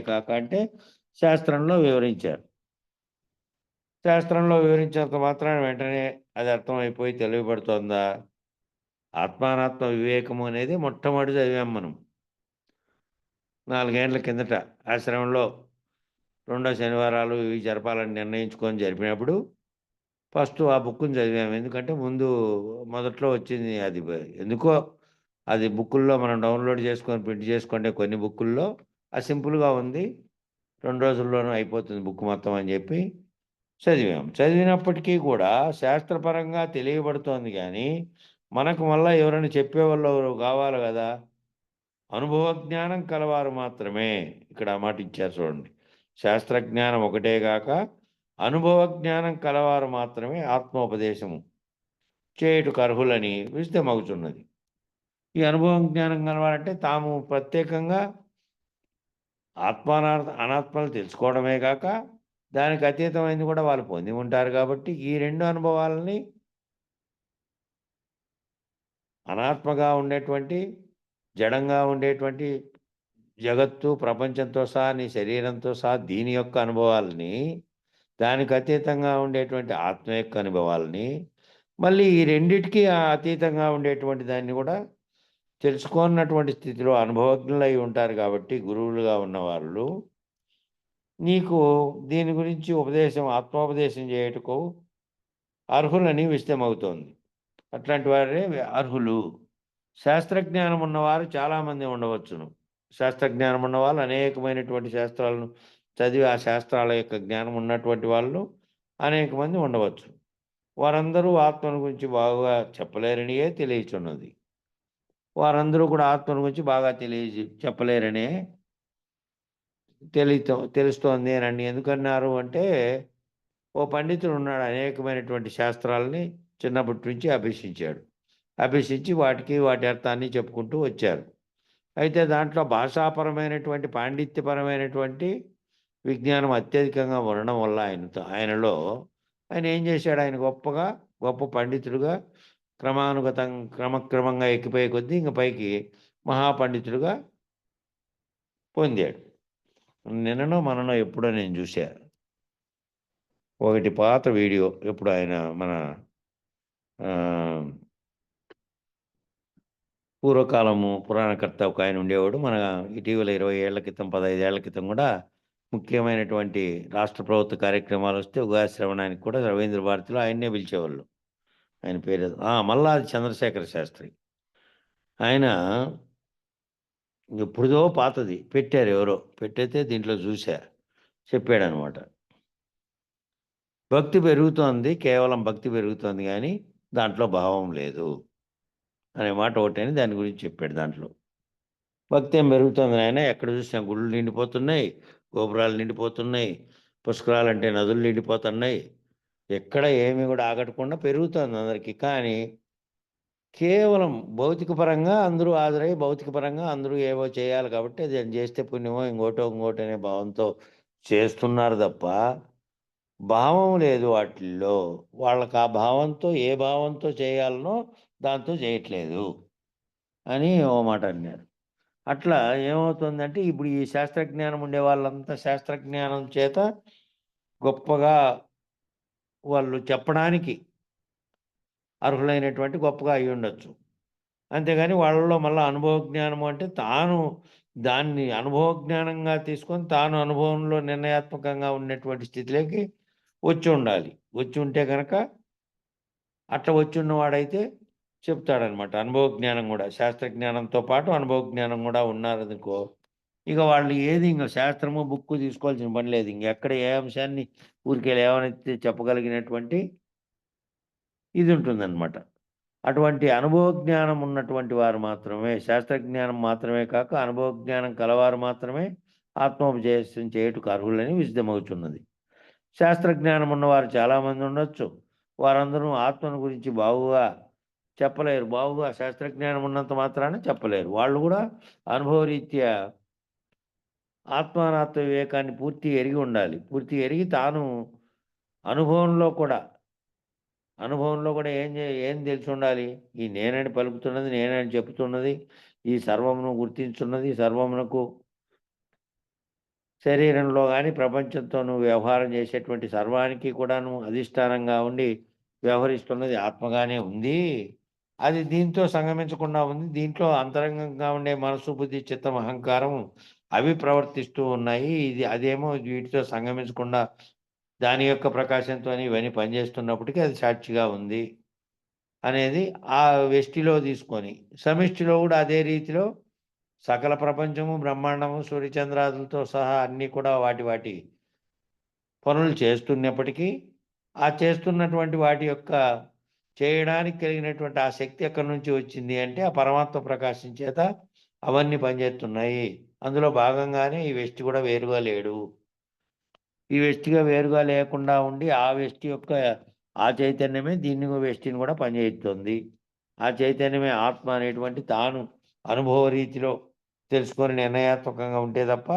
కాక అంటే శాస్త్రంలో వివరించారు. శాస్త్రంలో వివరించినంత మాత్రాన వెంటనే అది అర్థమైపోయి తెలియబడుతోందా? ఆత్మానాత్మ వివేకము అనేది మొట్టమొదటి చదివాం మనం 4 ఏళ్ల కిందట ఆశ్రమంలో 2 శనివారాలు ఇవి జరపాలని నిర్ణయించుకొని జరిపినప్పుడు ఫస్ట్ ఆ బుక్ని చదివాము. ఎందుకంటే మొదట్లో వచ్చింది అది ఎందుకో అది బుక్కుల్లో మనం డౌన్లోడ్ చేసుకొని ప్రింట్ చేసుకుంటే కొన్ని బుక్కుల్లో అది సింపుల్గా ఉంది, 2 రోజుల్లోనూ అయిపోతుంది బుక్ మొత్తం అని చెప్పి చదివాం. చదివినప్పటికీ కూడా శాస్త్రపరంగా తెలియబడుతోంది కానీ మనకు మళ్ళీ ఎవరైనా చెప్పేవాళ్ళు కావాలి కదా. అనుభవ జ్ఞానం కలవారు మాత్రమే, ఇక్కడ ఆ మాట ఇచ్చారు చూడండి. శాస్త్రజ్ఞానం ఒకటే కాక అనుభవ జ్ఞానం కలవారు మాత్రమే ఆత్మోపదేశము చేయుటకు అర్హులని విశదమగుచున్నది. ఈ అనుభవం జ్ఞానం కలవాలంటే తాము ప్రత్యేకంగా అనాత్మలు తెలుసుకోవడమే కాక దానికి అతీతమైంది కూడా వాళ్ళు పొంది ఉంటారు. కాబట్టి ఈ 2 అనుభవాలని అనాత్మగా ఉండేటువంటి, జడంగా ఉండేటువంటి జగత్తు, ప్రపంచంతో సహా, నీ శరీరంతో సహా దీని యొక్క అనుభవాలని, దానికి అతీతంగా ఉండేటువంటి ఆత్మ యొక్క అనుభవాలని, మళ్ళీ ఈ రెండిటికి అతీతంగా ఉండేటువంటి దాన్ని కూడా తెలుసుకున్నటువంటి స్థితిలో అనుభవజ్ఞులై ఉంటారు. కాబట్టి గురువులుగా ఉన్నవాళ్ళు నీకు దీని గురించి ఆత్మోపదేశం చేయుటకు అర్హులని విశదమవుతోంది. అట్లాంటి వారే అర్హులు. శాస్త్రజ్ఞానం ఉన్నవారు చాలామంది ఉండవచ్చును. శాస్త్రజ్ఞానం ఉన్నవాళ్ళు అనేకమైనటువంటి శాస్త్రాలను చదివి ఆ శాస్త్రాల యొక్క జ్ఞానం ఉన్నటువంటి వాళ్ళు అనేక మంది ఉండవచ్చు. వారందరూ ఆత్మను గురించి బాగా చెప్పలేరనియే తెలియచున్నది. వారందరూ కూడా ఆత్మను గురించి బాగా చెప్పలేరనే తెలుస్తోంది అనండి. ఎందుకన్నారు అంటే ఓ పండితుడు ఉన్నాడు, అనేకమైనటువంటి శాస్త్రాలని చిన్నప్పటి నుంచి అభ్యసించి వాటి అర్థాన్ని చెప్పుకుంటూ వచ్చారు. అయితే దాంట్లో భాషాపరమైనటువంటి పాండిత్యపరమైనటువంటి విజ్ఞానం అత్యధికంగా ఉండడం వల్ల ఆయనలో ఆయన ఏం చేశాడు, ఆయన గొప్ప పండితుడుగా క్రమక్రమంగా ఎక్కిపోయే కొద్దీ ఇంక పైకి మహాపండితుడుగా పొందాడు. నిన్ననో మననో ఎప్పుడో నేను చూశా ఒకటి పాత వీడియో. ఎప్పుడు ఆయన మన పూర్వకాలము పురాణకర్త ఒక ఆయన ఉండేవాడు. మన ఇటీవల 20 ఏళ్ల క్రితం 15 ఏళ్ల క్రితం కూడా ముఖ్యమైనటువంటి రాష్ట్ర ప్రభుత్వ కార్యక్రమాలు వస్తే ఉగాది శ్రవణానికి కూడా రవీంద్ర భారతిలో ఆయన్నే పిలిచేవాళ్ళు. ఆయన పేరు మల్లాది చంద్రశేఖర శాస్త్రి. ఆయన ఎప్పుడుదో పాతది పెట్టారు, ఎవరో పెట్టయితే దీంట్లో చూసా, చెప్పాడనమాట. భక్తి పెరుగుతోంది, కేవలం భక్తి పెరుగుతోంది కానీ దాంట్లో భావం లేదు అనే మాట ఒకటని దాని గురించి చెప్పాడు. దాంట్లో భక్తి ఏం పెరుగుతుంది ఆయన, ఎక్కడ చూసినా గుళ్ళు నిండిపోతున్నాయి, గోపురాలు నిండిపోతున్నాయి, పుష్కరాలంటే నదులు నిండిపోతున్నాయి, ఎక్కడ ఏమి కూడా ఆగటకుండా పెరుగుతుంది అందరికీ. కానీ కేవలం భౌతిక పరంగా అందరూ హాజరై భౌతిక పరంగా అందరూ ఏవో చేయాలి కాబట్టి అది చేస్తే పుణ్యమో ఇంకోటో అనే భావంతో చేస్తున్నారు తప్ప భావం లేదు వాటిల్లో. వాళ్ళకి ఆ భావంతో ఏ భావంతో చేయాలనో దాంతో చేయట్లేదు అని ఓ మాట అన్నారు. అట్లా ఏమవుతుందంటే ఇప్పుడు ఈ శాస్త్రజ్ఞానం ఉండే వాళ్ళంతా శాస్త్రజ్ఞానం చేత గొప్పగా వాళ్ళు చెప్పడానికి అర్హులైనటువంటి గొప్పగా అయి ఉండొచ్చు. అంతేగాని వాళ్ళలో మళ్ళీ అనుభవ జ్ఞానము అంటే తాను దాన్ని అనుభవ జ్ఞానంగా తీసుకొని తాను అనుభవంలో నిర్ణయాత్మకంగా ఉన్నటువంటి స్థితిలోకి వచ్చి ఉండాలి. వచ్చి ఉంటే కనుక అట్లా వచ్చి ఉన్నవాడైతే చెప్తాడనమాట. అనుభవ జ్ఞానం కూడా, శాస్త్రజ్ఞానంతో పాటు అనుభవ జ్ఞానం కూడా ఉన్నారనుకో, ఇక వాళ్ళు ఏది ఇంకా శాస్త్రము బుక్కు తీసుకోవాల్సిన పని లేదు. ఇంకెక్కడ ఏ అంశాన్ని ఊరికే లేవనెత్తి చెప్పగలిగినటువంటి ఇది ఉంటుందన్నమాట. అటువంటి అనుభవ జ్ఞానం ఉన్నటువంటి వారు మాత్రమే, శాస్త్రజ్ఞానం మాత్రమే కాక అనుభవ జ్ఞానం కలవారు మాత్రమే ఆత్మోపదేశం చేయుటకు అర్హులని విశదమవుతున్నది. శాస్త్రజ్ఞానం ఉన్నవారు చాలామంది ఉండొచ్చు. వారందరూ ఆత్మను గురించి బాగుగా చెప్పలేరు. బాగుగా శాస్త్రజ్ఞానం ఉన్నంత మాత్రాన చెప్పలేరు. వాళ్ళు కూడా అనుభవరీత్యా ఆత్మానాత్మ వివేకాన్ని పూర్తి ఎరిగి ఉండాలి. పూర్తి ఎరిగి తాను అనుభవంలో కూడా ఏం తెలిసి ఉండాలి? ఈ నేనని పలుకుతున్నది, నేనని చెప్తున్నది, ఈ సర్వమును గుర్తించున్నది, సర్వమునకు శరీరంలో కానీ ప్రపంచంతోనూ వ్యవహారం చేసేటువంటి సర్వానికి కూడాను అధిష్టానంగా ఉండి వ్యవహరిస్తున్నది ఆత్మగానే ఉంది. అది దీంతో సంగమించకుండా ఉంది. దీంట్లో అంతరంగంగా ఉండే మనసు, బుద్ధి, చిత్తం, అహంకారం అవి ప్రవర్తిస్తూ ఉన్నాయి. అదేమో వీటితో సంగమించకుండా దాని యొక్క ప్రకాశంతో ఇవన్నీ పనిచేస్తున్నప్పటికీ అది సాక్షిగా ఉంది అనేది ఆ వ్యష్టిలో తీసుకొని, సమిష్టిలో కూడా అదే రీతిలో సకల ప్రపంచము, బ్రహ్మాండము, సూర్యచంద్రాదులతో సహా అన్నీ కూడా వాటి పనులు చేస్తున్నప్పటికీ ఆ చేస్తున్నటువంటి వాటి యొక్క చేయడానికి కలిగినటువంటి ఆ శక్తి ఎక్కడి నుంచి వచ్చింది అంటే ఆ పరమాత్మ ప్రకాశం చేత అవన్నీ పనిచేస్తున్నాయి. అందులో భాగంగానే ఈ వ్యష్టి కూడా వేరుగా లేడు. ఈ వ్యష్టిగా వేరుగా లేకుండా ఉండి ఆ వ్యష్టి యొక్క ఆ చైతన్యమే దీన్ని వ్యష్టిని కూడా పనిచేస్తుంది. ఆ చైతన్యమే ఆత్మ అనేటువంటి తాను అనుభవ రీతిలో తెలుసుకొని నిర్ణయాత్మకంగా ఉంటే తప్ప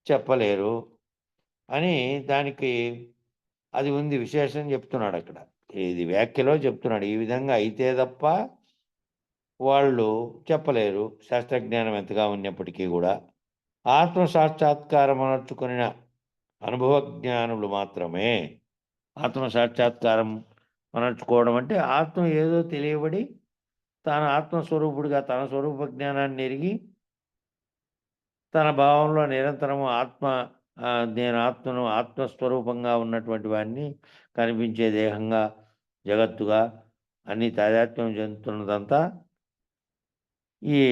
చెప్పలేరు అని దానికి అది ఉంది. విశేషం చెప్తున్నాడు అక్కడ. ఇది వ్యాఖ్యలో చెప్తున్నాడు. ఈ విధంగా అయితే తప్ప వాళ్ళు చెప్పలేరు, శాస్త్రజ్ఞానం ఎంతగా ఉన్నప్పటికీ కూడా. ఆత్మ సాక్షాత్కారం అనర్చుకున్న అనుభవ జ్ఞానులు మాత్రమే. ఆత్మ సాక్షాత్కారం అనర్చుకోవడం అంటే ఆత్మ ఏదో తెలియబడి తాను ఆత్మస్వరూపుడిగా తన స్వరూప జ్ఞానాన్ని ఎరిగి తన భావంలో నిరంతరము నేను ఆత్మను ఆత్మస్వరూపంగా ఉన్నటువంటి వాడిని, కనిపించే దేహంగా, జగత్తుగా అన్ని తాదాత్మ్యం చెందుతున్నదంతా ఈ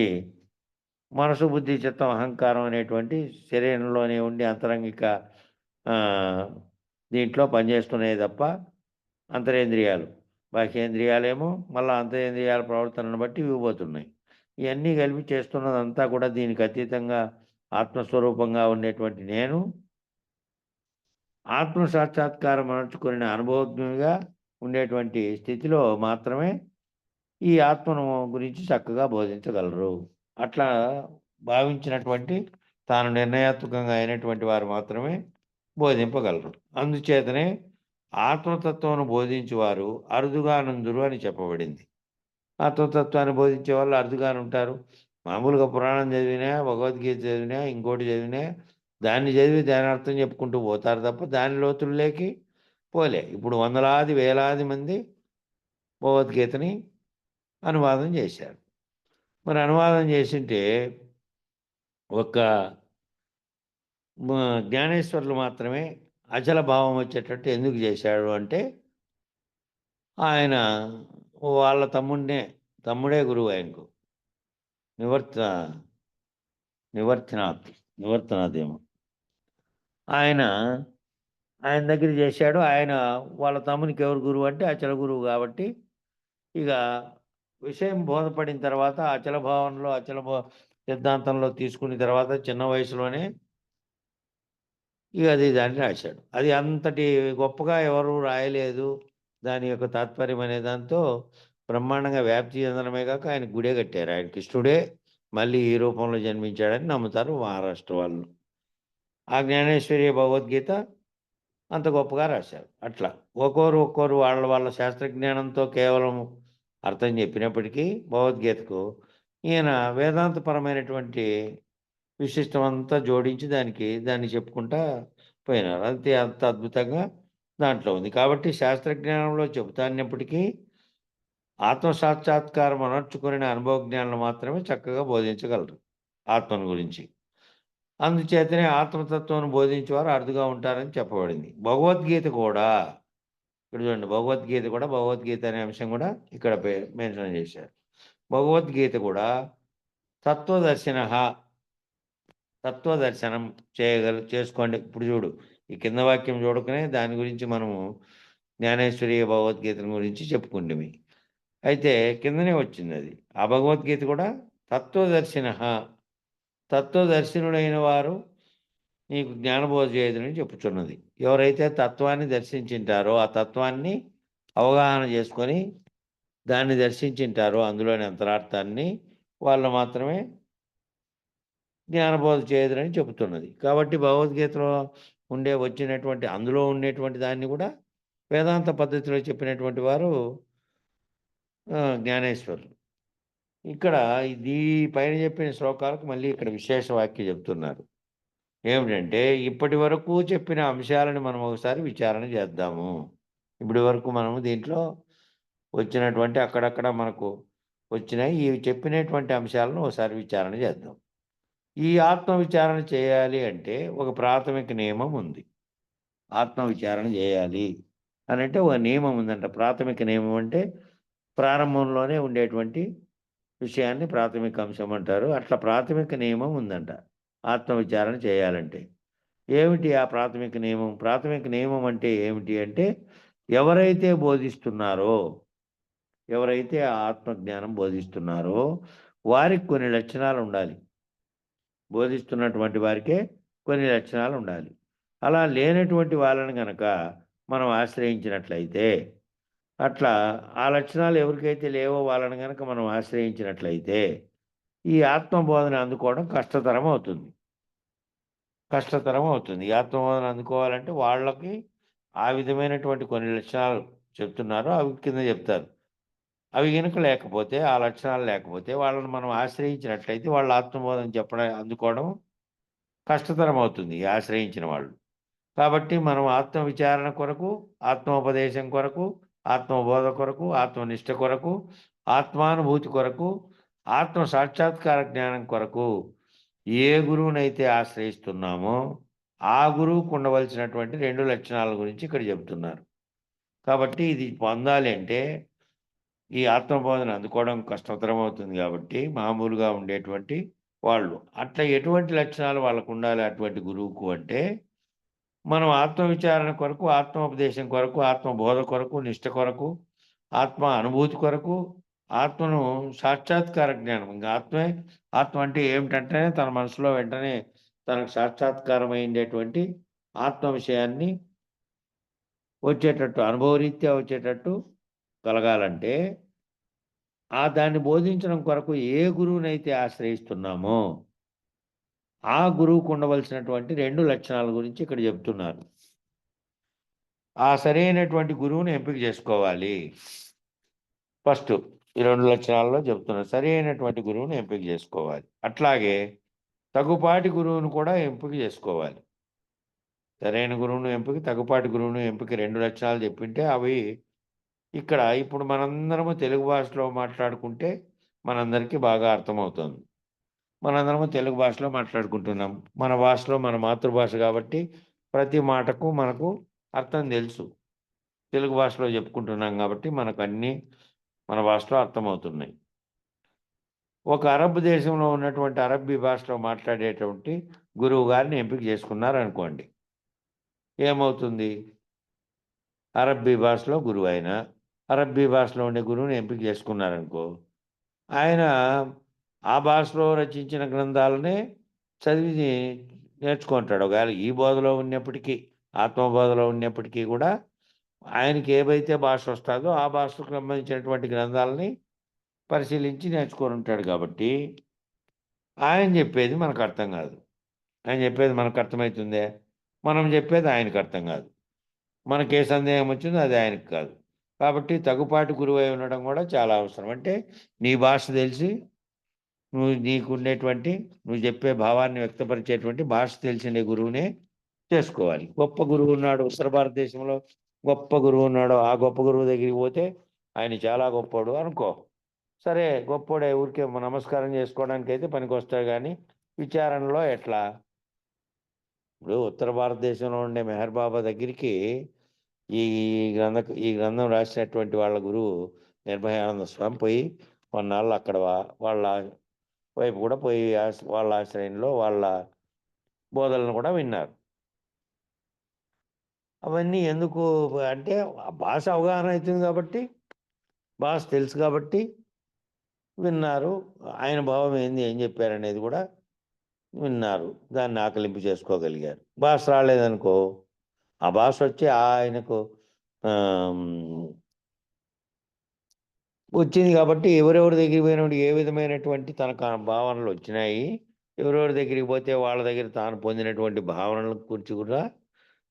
మనసు, బుద్ధి, చిత్తం, అహంకారం అనేటువంటి శరీరంలోనే ఉండి అంతరంగిక దీంట్లో పనిచేస్తున్నాయి తప్ప అంతరేంద్రియాలు, బాహ్యేంద్రియాలేమో మళ్ళీ అంతరేంద్రియాల ప్రవర్తనను బట్టి ఇవ్వబోతున్నాయి. ఇవన్నీ కలిపి చేస్తున్నదంతా కూడా దీనికి అతీతంగా ఆత్మస్వరూపంగా ఉండేటువంటి నేను ఆత్మ సాక్షాత్కారం అనర్చుకున్న అనుభవజ్ఞునిగా ఉండేటువంటి స్థితిలో మాత్రమే ఈ ఆత్మను గురించి చక్కగా బోధించగలరు. అట్లా భావించినటువంటి తాను నిర్ణయాత్మకంగా అయినటువంటి వారు మాత్రమే బోధింపగలరు. అందుచేతనే ఆత్మతత్వమును బోధించేవారు అరుదుగానుందురు అని చెప్పబడింది. ఆత్మతత్వాన్ని బోధించే వాళ్ళు అరుదుగానుంటారు. మామూలుగా పురాణం చదివినా, భగవద్గీత చదివినా, ఇంకోటి చదివినా దాన్ని చదివి దాని అర్థం చెప్పుకుంటూ పోతారు తప్ప దాని లోతుల్లోకి పోలే. ఇప్పుడు వందలాది వేలాది మంది భగవద్గీతని అనువాదం చేశారు. మరి అనువాదం చేసింటే ఒక జ్ఞానేశ్వరులు మాత్రమే అచల భావం వచ్చేటట్టు ఎందుకు చేశాడు అంటే ఆయన వాళ్ళ తమ్ముడే గురువు ఆయనకు. నివర్తనాథ్ ఏమో ఆయన దగ్గర చేశాడు. ఆయన వాళ్ళ తమ్మునికి ఎవరు గురువు అంటే అచల గురువు కాబట్టి ఇక విషయం బోధపడిన తర్వాత అచల భావనలో సిద్ధాంతంలో తీసుకున్న తర్వాత చిన్న వయసులోనే ఇక దాన్ని రాశాడు. అది అంతటి గొప్పగా ఎవరు రాయలేదు. దాని యొక్క తాత్పర్యం అనే దాంతో బ్రహ్మాండంగా వ్యాప్తి చెందడమే కాక ఆయన గుడే కట్టారు. ఆయన కృష్ణుడే మళ్ళీ ఈ రూపంలో జన్మించాడని నమ్ముతారు మహారాష్ట్ర వాళ్ళు. ఆ జ్ఞానేశ్వరి భగవద్గీత అంత గొప్పగా రాశారు. అట్లా ఒక్కోరు వాళ్ళ శాస్త్రజ్ఞానంతో కేవలం అర్థం చెప్పినప్పటికీ భగవద్గీతకు ఈయన వేదాంతపరమైనటువంటి విశిష్టం అంతా జోడించి దాన్ని చెప్పుకుంటా పోయినారు. అంత అద్భుతంగా దాంట్లో ఉంది. కాబట్టి శాస్త్రజ్ఞానంలో చెబుతాన్నప్పటికీ ఆత్మసాక్షాత్కారం అనర్చుకునే అనుభవ జ్ఞానాలు మాత్రమే చక్కగా బోధించగలరు ఆత్మను గురించి. అందుచేతనే ఆత్మతత్వం బోధించేవారు అరుదుగా ఉంటారని చెప్పబడింది. భగవద్గీత కూడా ఇక్కడ చూడండి, భగవద్గీత అనే అంశం కూడా ఇక్కడ మెన్షన్ చేశారు. భగవద్గీత కూడా తత్వదర్శనం చేసుకోండి. ఇప్పుడు చూడు, ఈ కింద వాక్యం చూడకనే దాని గురించి మనము జ్ఞానేశ్వరీయ భగవద్గీత గురించి చెప్పుకుంటాము. అయితే కిందనే వచ్చింది అది. ఆ భగవద్గీత కూడా తత్వదర్శిన, తత్వదర్శనుడైన వారు నీకు జ్ఞానబోధ చేయదని చెప్పుచున్నది. ఎవరైతే తత్వాన్ని దర్శించింటారో, ఆ తత్వాన్ని అవగాహన చేసుకొని దాన్ని దర్శించింటారో అందులోని అంతరార్థాన్ని, వాళ్ళు మాత్రమే జ్ఞానబోధ చేయదురని చెబుతున్నది. కాబట్టి భగవద్గీతలో వచ్చినటువంటి అందులో ఉండేటువంటి దాన్ని కూడా వేదాంత పద్ధతిలో చెప్పినటువంటి వారు జ్ఞానేశ్వరులు. ఇక్కడ ఈ పైన చెప్పిన శ్లోకాలకు మళ్ళీ ఇక్కడ విశేష వాక్యం చెప్తున్నారు. ఏమిటంటే, ఇప్పటి వరకు చెప్పిన అంశాలను మనం ఒకసారి విచారణ చేద్దాము. ఇప్పటి వరకు మనము దీంట్లో వచ్చినటువంటి అక్కడక్కడ మనకు వచ్చినాయి. ఈ చెప్పినటువంటి అంశాలను ఒకసారి విచారణ చేద్దాం. ఈ ఆత్మ విచారణ చేయాలి అంటే ఒక ప్రాథమిక నియమం ఉంది. ఆత్మ విచారణ చేయాలి అని అంటే ఒక నియమం ఉందంట. ప్రాథమిక నియమం అంటే ప్రారంభంలోనే ఉండేటువంటి విషయాన్ని ప్రాథమిక అంశం అంటారు. అట్లా ప్రాథమిక నియమం ఉందంట ఆత్మ విచారణ చేయాలంటే. ఏమిటి ఆ ప్రాథమిక నియమం? ప్రాథమిక నియమం అంటే ఏమిటి అంటే, ఎవరైతే బోధిస్తున్నారో, ఎవరైతే ఆ ఆత్మజ్ఞానం బోధిస్తున్నారో వారికి కొన్ని లక్షణాలు ఉండాలి. బోధిస్తున్నటువంటి వారికే కొన్ని లక్షణాలు ఉండాలి. అలా లేనటువంటి వాళ్ళని గనక మనం ఆశ్రయించినట్లయితే, అట్లా ఆ లక్షణాలు ఎవరికైతే లేవో వాళ్ళని గనక మనం ఆశ్రయించినట్లయితే ఈ ఆత్మబోధన అందుకోవడం కష్టతరం అవుతుంది. ఈ ఆత్మబోధన అందుకోవాలంటే వాళ్ళకి ఆ విధమైనటువంటి కొన్ని లక్షణాలు చెప్తున్నారు. అవి కింద చెప్తారు. అవి గనుక లేకపోతే, ఆ లక్షణాలు లేకపోతే వాళ్ళని మనం ఆశ్రయించినట్లయితే వాళ్ళ ఆత్మబోధన అందుకోవడం కష్టతరం అవుతుంది ఈ ఆశ్రయించిన వాళ్ళు. కాబట్టి మనం ఆత్మ విచారణ కొరకు, ఆత్మోపదేశం కొరకు, ఆత్మబోధ కొరకు, ఆత్మనిష్ట కొరకు, ఆత్మానుభూతి కొరకు, ఆత్మ సాక్షాత్కార జ్ఞానం కొరకు ఏ గురువునైతే ఆశ్రయిస్తున్నామో ఆ గురువుకు ఉండవలసినటువంటి 2 లక్షణాల గురించి ఇక్కడ చెప్తున్నారు. కాబట్టి ఇది పొందాలి అంటే ఈ ఆత్మబోధన అందుకోవడం కష్టతరం అవుతుంది కాబట్టి మామూలుగా ఉండేటువంటి వాళ్ళు అట్లా ఎటువంటి లక్షణాలు వాళ్ళకు ఉండాలి అటువంటి గురువుకు అంటే, మనం ఆత్మవిచారణ కొరకు, ఆత్మోపదేశం కొరకు, ఆత్మబోధ కొరకు, నిష్ట కొరకు, ఆత్మ అనుభూతి కొరకు, ఆత్మను సాక్షాత్కార జ్ఞానం. ఇంకా ఆత్మ అంటే ఏమిటంటే తన మనసులో వెంటనే తనకు సాక్షాత్కారమైండేటువంటి ఆత్మ విషయాన్ని వచ్చేటట్టు, అనుభవరీత్యా వచ్చేటట్టు కలగాలంటే దాన్ని బోధించడం కొరకు ఏ గురువునైతే ఆశ్రయిస్తున్నామో ఆ గురువుకు ఉండవలసినటువంటి 2 లక్షణాల గురించి ఇక్కడ చెప్తున్నారు. ఆ సరైనటువంటి గురువుని ఎంపిక చేసుకోవాలి. ఫస్ట్ ఈ 2 లక్షణాల్లో చెప్తున్నారు. సరైనటువంటి గురువుని ఎంపిక చేసుకోవాలి. అట్లాగే తగుపాటి గురువును కూడా ఎంపిక చేసుకోవాలి. సరైన గురువును ఎంపిక, తగుపాటి గురువును ఎంపిక 2 లక్షణాలు చెప్పింటే అవి ఇక్కడ ఇప్పుడు మనందరము తెలుగు భాషలో మాట్లాడుకుంటే మనందరికీ బాగా అర్థమవుతుంది. మనందరము తెలుగు భాషలో మాట్లాడుకుంటున్నాం. మన భాషలో మన మాతృభాష కాబట్టి ప్రతి మాటకు మనకు అర్థం తెలుసు. తెలుగు భాషలో చెప్పుకుంటున్నాం కాబట్టి మనకు అన్నీ మన భాషలో అర్థమవుతున్నాయి. ఒక అరబ్ దేశంలో ఉన్నటువంటి అరబ్బీ భాషలో మాట్లాడేటువంటి గురువు గారిని ఎంపిక చేసుకున్నారనుకోండి, ఏమవుతుంది? అరబ్బీ భాషలో గురువు అయినా అరబ్బీ భాషలో ఉండే గురువుని ఎంపిక చేసుకున్నారనుకో, ఆయన ఆ భాషలో రచించిన గ్రంథాలనే చదివి నేర్చుకుంటాడు. ఒకవేళ ఈ బోధలో ఉన్నప్పటికీ, ఆత్మబోధలో ఉన్నప్పటికీ కూడా ఆయనకి ఏవైతే భాష వస్తుందో ఆ భాషకు సంబంధించినటువంటి గ్రంథాలని పరిశీలించి నేర్చుకొని ఉంటాడు. కాబట్టి ఆయన చెప్పేది మనకు అర్థం కాదు. ఆయన చెప్పేది మనకు అర్థమవుతుందే, మనం చెప్పేది ఆయనకు అర్థం కాదు. మనకి ఏ సందేహం వచ్చిందో అది ఆయనకు కాదు. కాబట్టి తగుపాటి గురువై ఉండడం కూడా చాలా అవసరం. అంటే నీ భాష తెలిసి నువ్వు చెప్పే భావాన్ని వ్యక్తపరిచేటువంటి భాష తెలిసిన గురువునే చేసుకోవాలి. గొప్ప గురువు ఉన్నాడు ఉత్తర భారతదేశంలో, గొప్ప గురువు ఉన్నాడు, ఆ గొప్ప గురువు దగ్గరికి పోతే ఆయన చాలా గొప్పోడు అనుకో, సరే గొప్పోడే, ఊరికే నమస్కారం చేసుకోవడానికి అయితే పనికి వస్తాడు. కానీ విచారణలో ఎట్లా? ఇప్పుడు ఉత్తర భారతదేశంలో ఉండే మెహర్ బాబా దగ్గరికి ఈ గ్రంథం రాసినటువంటి వాళ్ళ గురువు నిర్భయానంద స్వామి పోయి కొన్నాళ్ళు అక్కడ వాళ్ళ వైపు కూడా పోయి వాళ్ళ ఆశ్రయంలో వాళ్ళ బోధనలను కూడా విన్నారు. అవన్నీ ఎందుకు అంటే ఆ భాష అవగాహన అవుతుంది కాబట్టి భాష తెలుసు కాబట్టి విన్నారు. ఆయన భావం ఏంది, ఏం చెప్పారనేది కూడా విన్నారు. దాన్ని ఆకలింపు చేసుకోగలిగారు. భాష రాలేదనుకో, ఆ భాష వచ్చి ఆయనకు వచ్చింది కాబట్టి ఎవరెవరి దగ్గరికి పోయినప్పుడు ఏ విధమైనటువంటి తనకు ఆ భావనలు వచ్చినాయి, ఎవరెవరి దగ్గరికి పోతే వాళ్ళ దగ్గర తాను పొందినటువంటి భావనల గురించి కూడా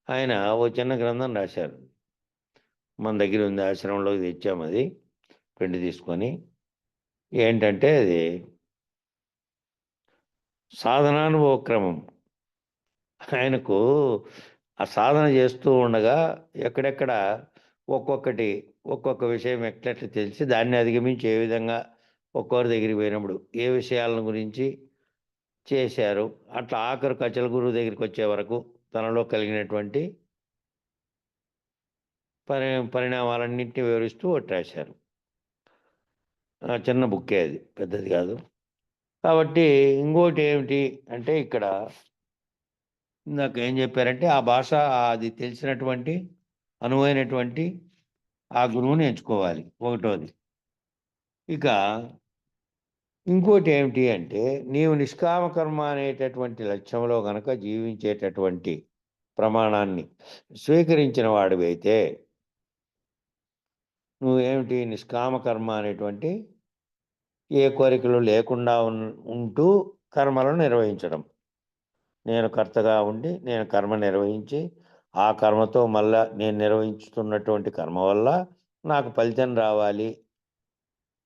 ఆయన ఓ చిన్న గ్రంథం రాశారు. మన దగ్గర ఉంది, ఆశ్రమంలోకి తెచ్చాము, అది ప్రింట్ తీసుకొని. ఏంటంటే అది సాధనానుభవ క్రమం. ఆయనకు ఆ సాధన చేస్తూ ఉండగా ఎక్కడెక్కడ ఒక్కొక్క విషయం ఎట్లెట్లా తెలిసి దాన్ని అధిగమించి ఏ విధంగా ఒక్కొక్కరి దగ్గరికి పోయినప్పుడు ఏ విషయాలను గురించి చేశారు, అట్లా ఆఖరు కచ్చల గురువు దగ్గరికి వచ్చే వరకు తనలో కలిగినటువంటి పరిణామాలన్నింటినీ వివరిస్తూ ఒకటి రాశారు. చిన్న బుక్కే, అది పెద్దది కాదు. కాబట్టి ఇంకోటి ఏమిటి అంటే ఇక్కడ ఇందాక ఏం చెప్పారంటే ఆ భాష అది తెలిసినటువంటి అనువైనటువంటి ఆ గురువుని ఎంచుకోవాలి, ఒకటోది. ఇక ఇంకోటి ఏమిటి అంటే నీవు నిష్కామ కర్మ అనేటటువంటి లక్ష్యంలో గనక జీవించేటటువంటి ప్రమాణాన్ని స్వీకరించిన వాడివైతే నువ్వేమిటి నిష్కామ కర్మ అనేటువంటి ఏ కోరికలు లేకుండా ఉంటూ కర్మలను నిర్వహించడం. నేను కర్తగా ఉండి నేను కర్మ నిర్వహించి ఆ కర్మతో మళ్ళా నేను నిర్వహించుతున్నటువంటి కర్మ వల్ల నాకు ఫలితం రావాలి,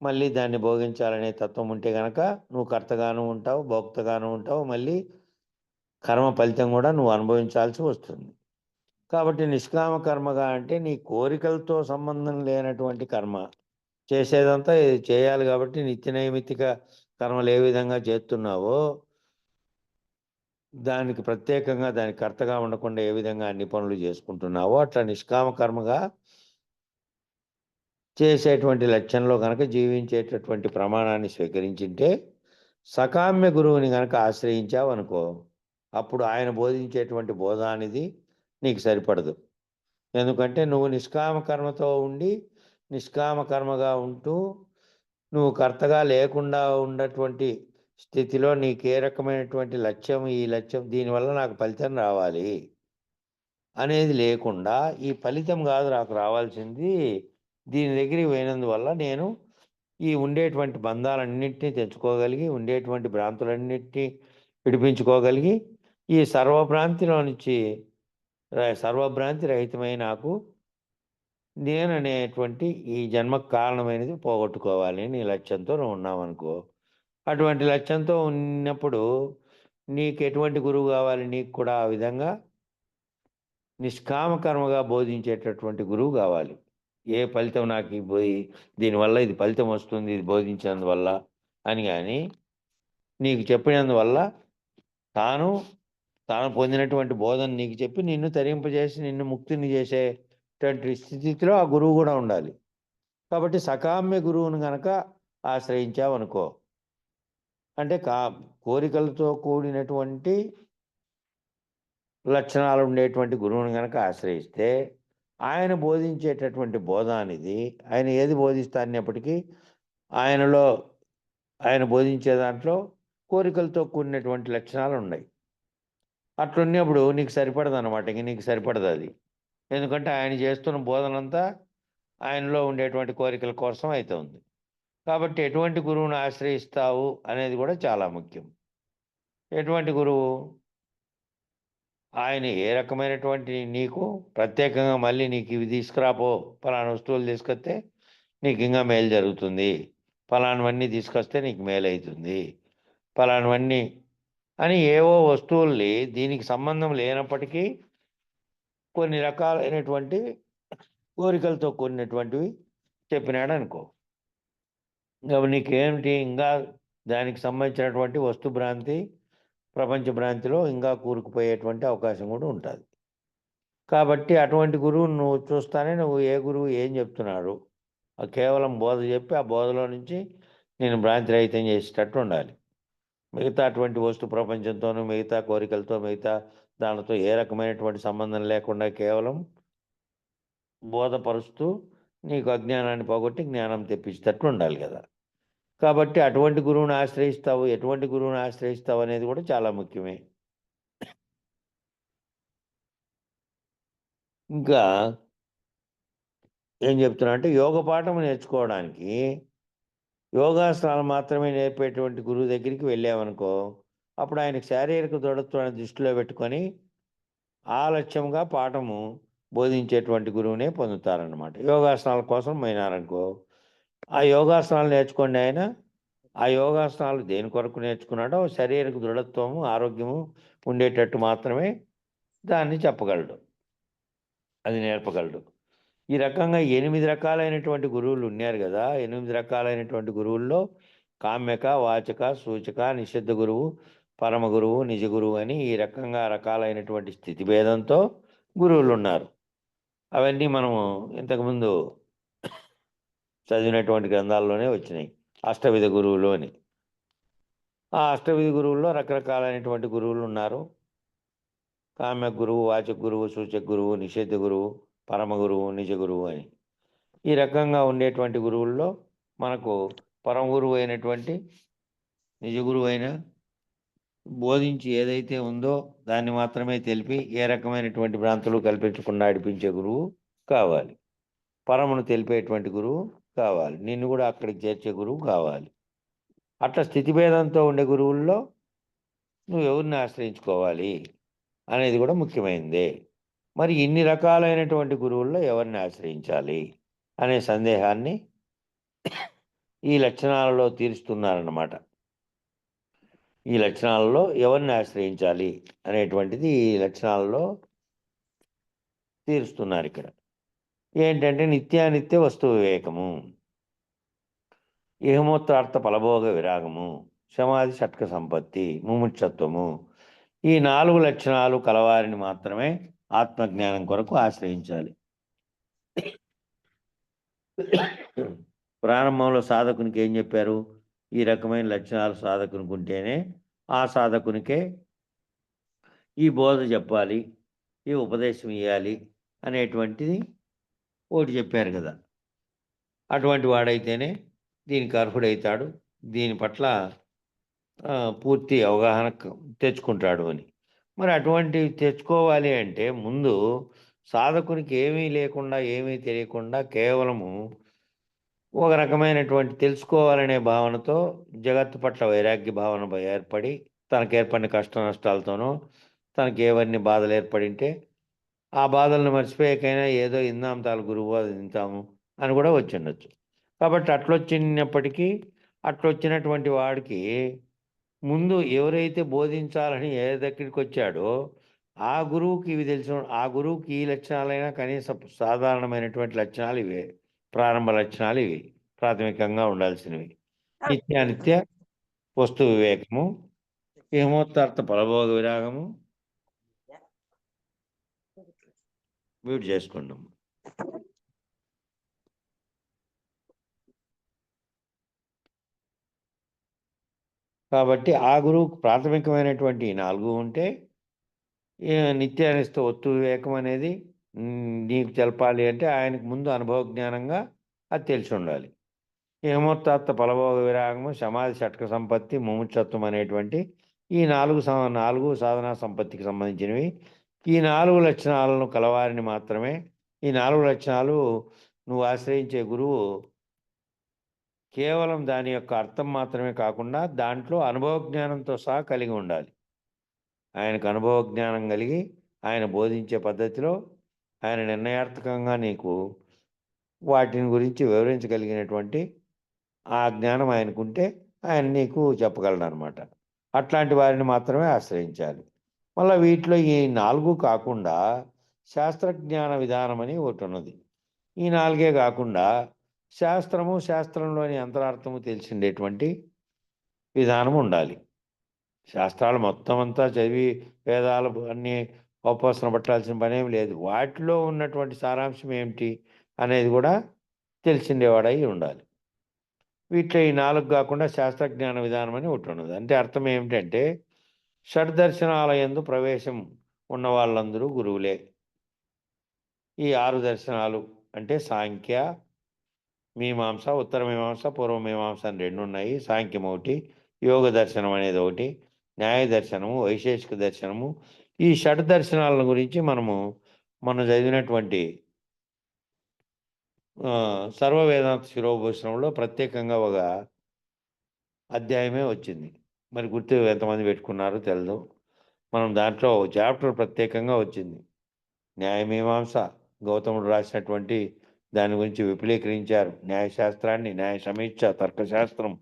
మళ్ళీ దాన్ని భోగించాలనే తత్వం ఉంటే గనక నువ్వు కర్తగాను ఉంటావు, భోక్తగాను ఉంటావు, మళ్ళీ కర్మ ఫలితం కూడా నువ్వు అనుభవించాల్సి వస్తుంది. కాబట్టి నిష్కామ కర్మగా అంటే నీ కోరికలతో సంబంధం లేనటువంటి కర్మ చేసేదంతా ఇది చేయాలి. కాబట్టి నిత్య నైమిత్తిక కర్మలు ఏ విధంగా చేస్తున్నావో దానికి ప్రత్యేకంగా దానికి కర్తగా ఉండకుండా ఏ విధంగా అన్ని పనులు చేసుకుంటున్నావో అట్లా నిష్కామ కర్మగా చేసేటువంటి లక్ష్యంలో కనుక జీవించేటటువంటి ప్రమాణాన్ని స్వీకరించింటే సకామ్య గురువుని కనుక ఆశ్రయించావనుకో, అప్పుడు ఆయన బోధించేటువంటి బోధ అనేది నీకు సరిపడదు. ఎందుకంటే నువ్వు నిష్కామ కర్మతో ఉండి నిష్కామ కర్మగా ఉంటూ నువ్వు కర్తగా లేకుండా ఉన్నటువంటి స్థితిలో నీకు ఏ రకమైనటువంటి లక్ష్యం, ఈ లక్ష్యం దీనివల్ల నాకు ఫలితం రావాలి అనేది లేకుండా, ఈ ఫలితం కాదు నాకు రావాల్సింది, దీని దగ్గరికి పోయినందువల్ల నేను ఈ ఉండేటువంటి బంధాలన్నింటినీ తెచ్చుకోగలిగి ఉండేటువంటి భ్రాంతులన్నింటినీ విడిపించుకోగలిగి ఈ సర్వభ్రాంతిలో నుంచి సర్వభ్రాంతి రహితమై నాకు నేననేటువంటి ఈ జన్మకు కారణమైనది పోగొట్టుకోవాలి నీ లక్ష్యంతో నువ్వు ఉన్నావనుకో, అటువంటి లక్ష్యంతో ఉన్నప్పుడు నీకు ఎటువంటి గురువు కావాలి? నీకు కూడా ఆ విధంగా నిష్కామ కర్మగా బోధించేటటువంటి గురువు కావాలి. ఏ ఫలితం నాకు పోయి దీనివల్ల ఇది ఫలితం వస్తుంది ఇది బోధించినందువల్ల అని కానీ నీకు చెప్పినందువల్ల తాను పొందినటువంటి బోధన నీకు చెప్పి నిన్ను తరింపజేసి నిన్ను ముక్తిని చేసేటువంటి స్థితిలో ఆ గురువు కూడా ఉండాలి. కాబట్టి సకామ్య గురువును కనుక ఆశ్రయించావనుకో, అంటే కోరికలతో కూడినటువంటి లక్షణాలు ఉండేటువంటి గురువుని కనుక ఆశ్రయిస్తే ఆయన బోధించేటటువంటి బోధ అనేది ఆయన ఏది బోధిస్తానప్పటికీ ఆయన బోధించే దాంట్లో కోరికలతో కూడినటువంటి లక్షణాలు ఉన్నాయి. అట్లున్నప్పుడు నీకు సరిపడదు అనమాట, ఇంక నీకు సరిపడదు అది. ఎందుకంటే ఆయన చేస్తున్న బోధనంతా ఆయనలో ఉండేటువంటి కోరికల కోసం అవుతుంది. కాబట్టి ఎటువంటి గురువుని ఆశ్రయిస్తావు అనేది కూడా చాలా ముఖ్యం. ఎటువంటి గురువు? ఆయన ఏ రకమైనటువంటి నీకు ప్రత్యేకంగా మళ్ళీ నీకు ఇవి తీసుకురాపో, ఫలానా వస్తువులు తీసుకొస్తే నీకు ఇంకా మేలు జరుగుతుంది, ఫలానవన్నీ తీసుకొస్తే నీకు మేలు అవుతుంది, ఫలానవన్నీ అని ఏవో వస్తువుల్ని దీనికి సంబంధం లేనప్పటికీ కొన్ని రకాలైనటువంటి కోరికలతో కూడినటువంటివి చెప్పినాడు అనుకో, ఇంకా నీకేమిటి ఇంకా దానికి సంబంధించినటువంటి వస్తు భ్రాంతి ప్రపంచ భ్రాంతిలో ఇంకా కూరుకుపోయేటువంటి అవకాశం కూడా ఉంటుంది. కాబట్టి అటువంటి గురువు నువ్వు చూస్తానే నువ్వు ఏ గురువు ఏం చెప్తున్నాడు కేవలం బోధ చెప్పి ఆ బోధలో నుంచి నేను భ్రాంతి రహితం చేసేటట్టు ఉండాలి. మిగతా అటువంటి వస్తు ప్రపంచంతోనూ మిగతా కోరికలతో మిగతా దానితో ఏ రకమైనటువంటి సంబంధం లేకుండా కేవలం బోధపరుస్తూ నీకు అజ్ఞానాన్ని పోగొట్టి జ్ఞానం తెప్పించేటట్టు ఉండాలి కదా. కాబట్టి అటువంటి గురువుని ఆశ్రయిస్తావు, ఎటువంటి గురువుని ఆశ్రయిస్తావు అనేది కూడా చాలా ముఖ్యమే. ఇంకా ఏం చెప్తున్నా అంటే యోగ పాఠం నేర్చుకోవడానికి యోగాసనాలు మాత్రమే నేర్పేటువంటి గురువు దగ్గరికి వెళ్ళామనుకో, అప్పుడు ఆయనకు శారీరక దృఢత్వాన్ని దృష్టిలో పెట్టుకొని ఆ లక్ష్యంగా పాఠము బోధించేటువంటి గురువునే పొందుతారన్నమాట. యోగాసనాల కోసం పోయినారనుకో, ఆ యోగాసనాలు నేర్చుకోండి ఆయన. ఆ యోగాసనాలు దేని కొరకు నేర్చుకున్నాడో శారీరక దృఢత్వము, ఆరోగ్యము ఉండేటట్టు మాత్రమే దాన్ని చెప్పగలడు, అది నేర్పగలడు. ఈ రకంగా 8 రకాలైనటువంటి గురువులు ఉన్నారు కదా. 8 రకాలైనటువంటి గురువుల్లో కామ్యక, వాచక, సూచక, నిషిద్ధ గురువు, పరమ గురువు, నిజ గురువు అని ఈ రకంగా రకాలైనటువంటి స్థితి భేదంతో గురువులు ఉన్నారు. అవన్నీ మనము ఇంతకుముందు చదివినటువంటి గ్రంథాల్లోనే వచ్చినాయి, అష్టవిధ గురువులు అని. ఆ అష్టవిధ గురువుల్లో రకరకాలైనటువంటి గురువులు ఉన్నారు. కామ్య గురువు, వాచక గురువు, సూచక గురువు, నిషేధ గురువు, పరమ గురువు, నిజ గురువు అని ఈ రకంగా ఉండేటువంటి గురువుల్లో మనకు పరమ గురువు అయినటువంటి నిజ గురువు అయిన బోధించి ఏదైతే ఉందో దాన్ని మాత్రమే తెలిపి ఏ రకమైనటువంటి భ్రాంతులు కల్పించకుండా నడిపించే గురువు కావాలి. పరమును తెలిపేటువంటి గురువు కావాలి. నిన్ను కూడా అక్కడికి చేర్చే గురువు కావాలి. అట్లా స్థితిభేదంతో ఉండే గురువుల్లో నువ్వు ఎవరిని ఆశ్రయించుకోవాలి అనేది కూడా ముఖ్యమైనదే. మరి ఇన్ని రకాలైనటువంటి గురువుల్లో ఎవరిని ఆశ్రయించాలి అనే సందేహాన్ని ఈ లక్షణాలలో తీరుస్తున్నారన్నమాట. ఈ లక్షణాలలో ఎవరిని ఆశ్రయించాలి అనేటువంటిది ఈ లక్షణాలలో తీరుస్తున్నారు ఇక్కడ. ఏంటంటే నిత్యానిత్య వస్తు వివేకము, ఇహమూత్రార్థ ఫలభోగ విరాగము, సమాధి షట్క సంపత్తి, ముముక్షత్వము, ఈ 4 లక్షణాలు కలవారిని మాత్రమే ఆత్మజ్ఞానం కొరకు ఆశ్రయించాలి. ప్రారంభంలో సాధకునికి ఏం చెప్పారు? ఈ రకమైన లక్షణాలు సాధకునికి ఉంటేనే ఆ సాధకునికే ఈ బోధ చెప్పాలి, ఈ ఉపదేశం ఇవ్వాలి అనేటువంటిది ఒకటి చెప్పారు కదా. అటువంటి వాడైతేనే దీనికి అర్హుడైతాడు, దీని పట్ల పూర్తి అవగాహన తెచ్చుకుంటాడు అని. మరి అటువంటివి తెచ్చుకోవాలి అంటే ముందు సాధకునికి ఏమీ లేకుండా, ఏమీ తెలియకుండా కేవలము ఒక రకమైనటువంటి తెలుసుకోవాలనే భావనతో జగత్తు పట్ల వైరాగ్య భావన ఏర్పడి తనకు ఏర్పడిన కష్ట నష్టాలతోనో తనకి ఏవన్నీ బాధలు ఏర్పడింటే ఆ బాధలను మర్చిపోయాకైనా ఏదో ఇందాం తాలు గురువు అది తింటాము అని కూడా వచ్చి ఉండొచ్చు. కాబట్టి అట్లొచ్చినప్పటికీ అట్లొచ్చినటువంటి వాడికి ముందు ఎవరైతే బోధించాలని ఏ దగ్గరికి వచ్చాడో ఆ గురువుకి ఇవి తెలుసు, ఆ గురువుకి ఈ లక్షణాలైనా కనీస సాధారణమైనటువంటి లక్షణాలు ఇవే, ప్రారంభ లక్షణాలు ఇవి ప్రాథమికంగా ఉండాల్సినవి. నిత్యానిత్య వస్తు వివేకము, ఇహమోత్తార్థ ఫలభోగ విరాగము. మ్యూట్ చేసుకుందాం. కాబట్టి ఆ గురువుకు ప్రాథమికమైనటువంటి 4 ఉంటే నిత్యానిష్ట వస్తు వివేకం అనేది నీకు తెలపాలి అంటే ఆయనకు ముందు అనుభవ జ్ఞానంగా అది తెలిసి ఉండాలి. ఇహమోత్తార్థ ఫలభోగ విరాగము, సమాధి షట్క సంపత్తి, ముముక్షత్వం అనేటువంటి ఈ 4 సాధనా సంపత్తికి సంబంధించినవి. ఈ 4 లక్షణాలను కలవారిని మాత్రమే, ఈ 4 లక్షణాలు నువ్వు ఆశ్రయించే గురువు కేవలం దాని యొక్క అర్థం మాత్రమే కాకుండా దాంట్లో అనుభవ జ్ఞానంతో సహా కలిగి ఉండాలి. ఆయనకు అనుభవ జ్ఞానం కలిగి ఆయన బోధించే పద్ధతిలో ఆయన నిర్ణయార్థకంగా నీకు వాటిని గురించి వివరించగలిగినటువంటి ఆ జ్ఞానం ఆయనకుంటే ఆయన నీకు చెప్పగలడు అనమాట. అట్లాంటి వారిని మాత్రమే ఆశ్రయించాలి. మళ్ళీ వీటిలో ఈ 4 కాకుండా శాస్త్రజ్ఞాన విధానం అని ఒకటి ఉన్నది. ఈ 4 కాకుండా శాస్త్రము, శాస్త్రంలోని అంతరార్థము తెలిసిండేటువంటి విధానం ఉండాలి. శాస్త్రాలు మొత్తం అంతా చదివి వేదాలు అన్నీ ఉపవాసన పట్టాల్సిన పనేం లేదు. వాటిలో ఉన్నటువంటి సారాంశం ఏమిటి అనేది కూడా తెలిసిండేవాడై ఉండాలి. వీటిలో ఈ 4 కాకుండా శాస్త్రజ్ఞాన విధానం అని ఒకటి ఉన్నది. అంటే అర్థం ఏమిటంటే షడ్దర్శనాలయందు ప్రవేశం ఉన్న వాళ్ళందరూ గురువులే. ఈ 6 దర్శనాలు అంటే సాంఖ్య, మీమాంస, ఉత్తర మీమాంస, పూర్వ మీమాంస అని 2 ఉన్నాయి. సాంఖ్యం ఒకటి, యోగ దర్శనం అనేది ఒకటి, న్యాయ దర్శనము, వైశేషిక దర్శనము. ఈ షడ్ దర్శనాల గురించి మనం చదివినటువంటి సర్వ వేదాంత శిరోభూషణంలో ప్రత్యేకంగా ఒక అధ్యాయమే వచ్చింది. మరి గుర్తు ఎంతమంది పెట్టుకున్నారో తెలదు. మనం దాంట్లో చాప్టర్ ప్రత్యేకంగా వచ్చింది. న్యాయమీమాంస గౌతముడు రాసినటువంటి దాని గురించి విపులీకరించారు. న్యాయశాస్త్రాన్ని, న్యాయ సమీక్ష, తర్కశాస్త్రం,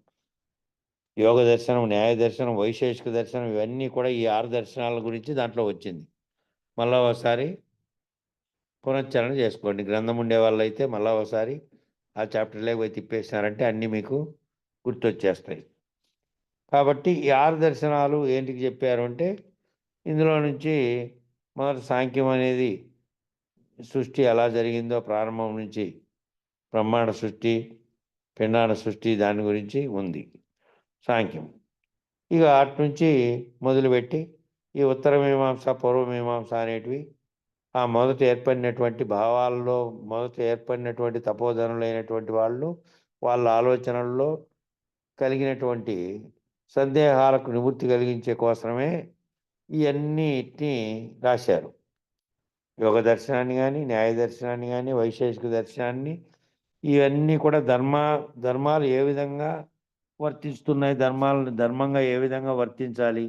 యోగ దర్శనం, న్యాయ దర్శనం, వైశేషిక దర్శనం, ఇవన్నీ కూడా ఈ 6 దర్శనాల గురించి దాంట్లో వచ్చింది. మళ్ళా ఒకసారి పునశ్చరణ చేసుకోండి. గ్రంథం ఉండే వాళ్ళైతే మళ్ళా ఒకసారి ఆ చాప్టర్లోకి పోయి తిప్పేసినారంటే అన్నీ మీకు గుర్తొచ్చేస్తాయి. కాబట్టి ఈ 6 దర్శనాలు ఏంటికి చెప్పారు అంటే, ఇందులో నుంచి మొదటి సాంఖ్యం అనేది సృష్టి ఎలా జరిగిందో ప్రారంభం నుంచి బ్రహ్మాండ సృష్టి, పిండాండ సృష్టి దాని గురించి ఉంది సాంఖ్యం. ఇక అటు నుంచి మొదలుపెట్టి ఈ ఉత్తర మీమాంస, పూర్వ మీమాంస అనేటివి ఆ మొదట ఏర్పడినటువంటి భావాల్లో మొదట ఏర్పడినటువంటి తపోధనులైనటువంటి వాళ్ళు వాళ్ళ ఆలోచనల్లో కలిగినటువంటి సందేహాలకు నివృత్తి కలిగించే కోసమే ఇవన్నిటిని రాశారు. యోగ దర్శనాన్ని కానీ, న్యాయ దర్శనాన్ని కానీ, వైశేషిక దర్శనాన్ని, ఇవన్నీ కూడా ధర్మాలు ఏ విధంగా వర్తిస్తున్నాయి, ధర్మంగా ఏ విధంగా వర్తించాలి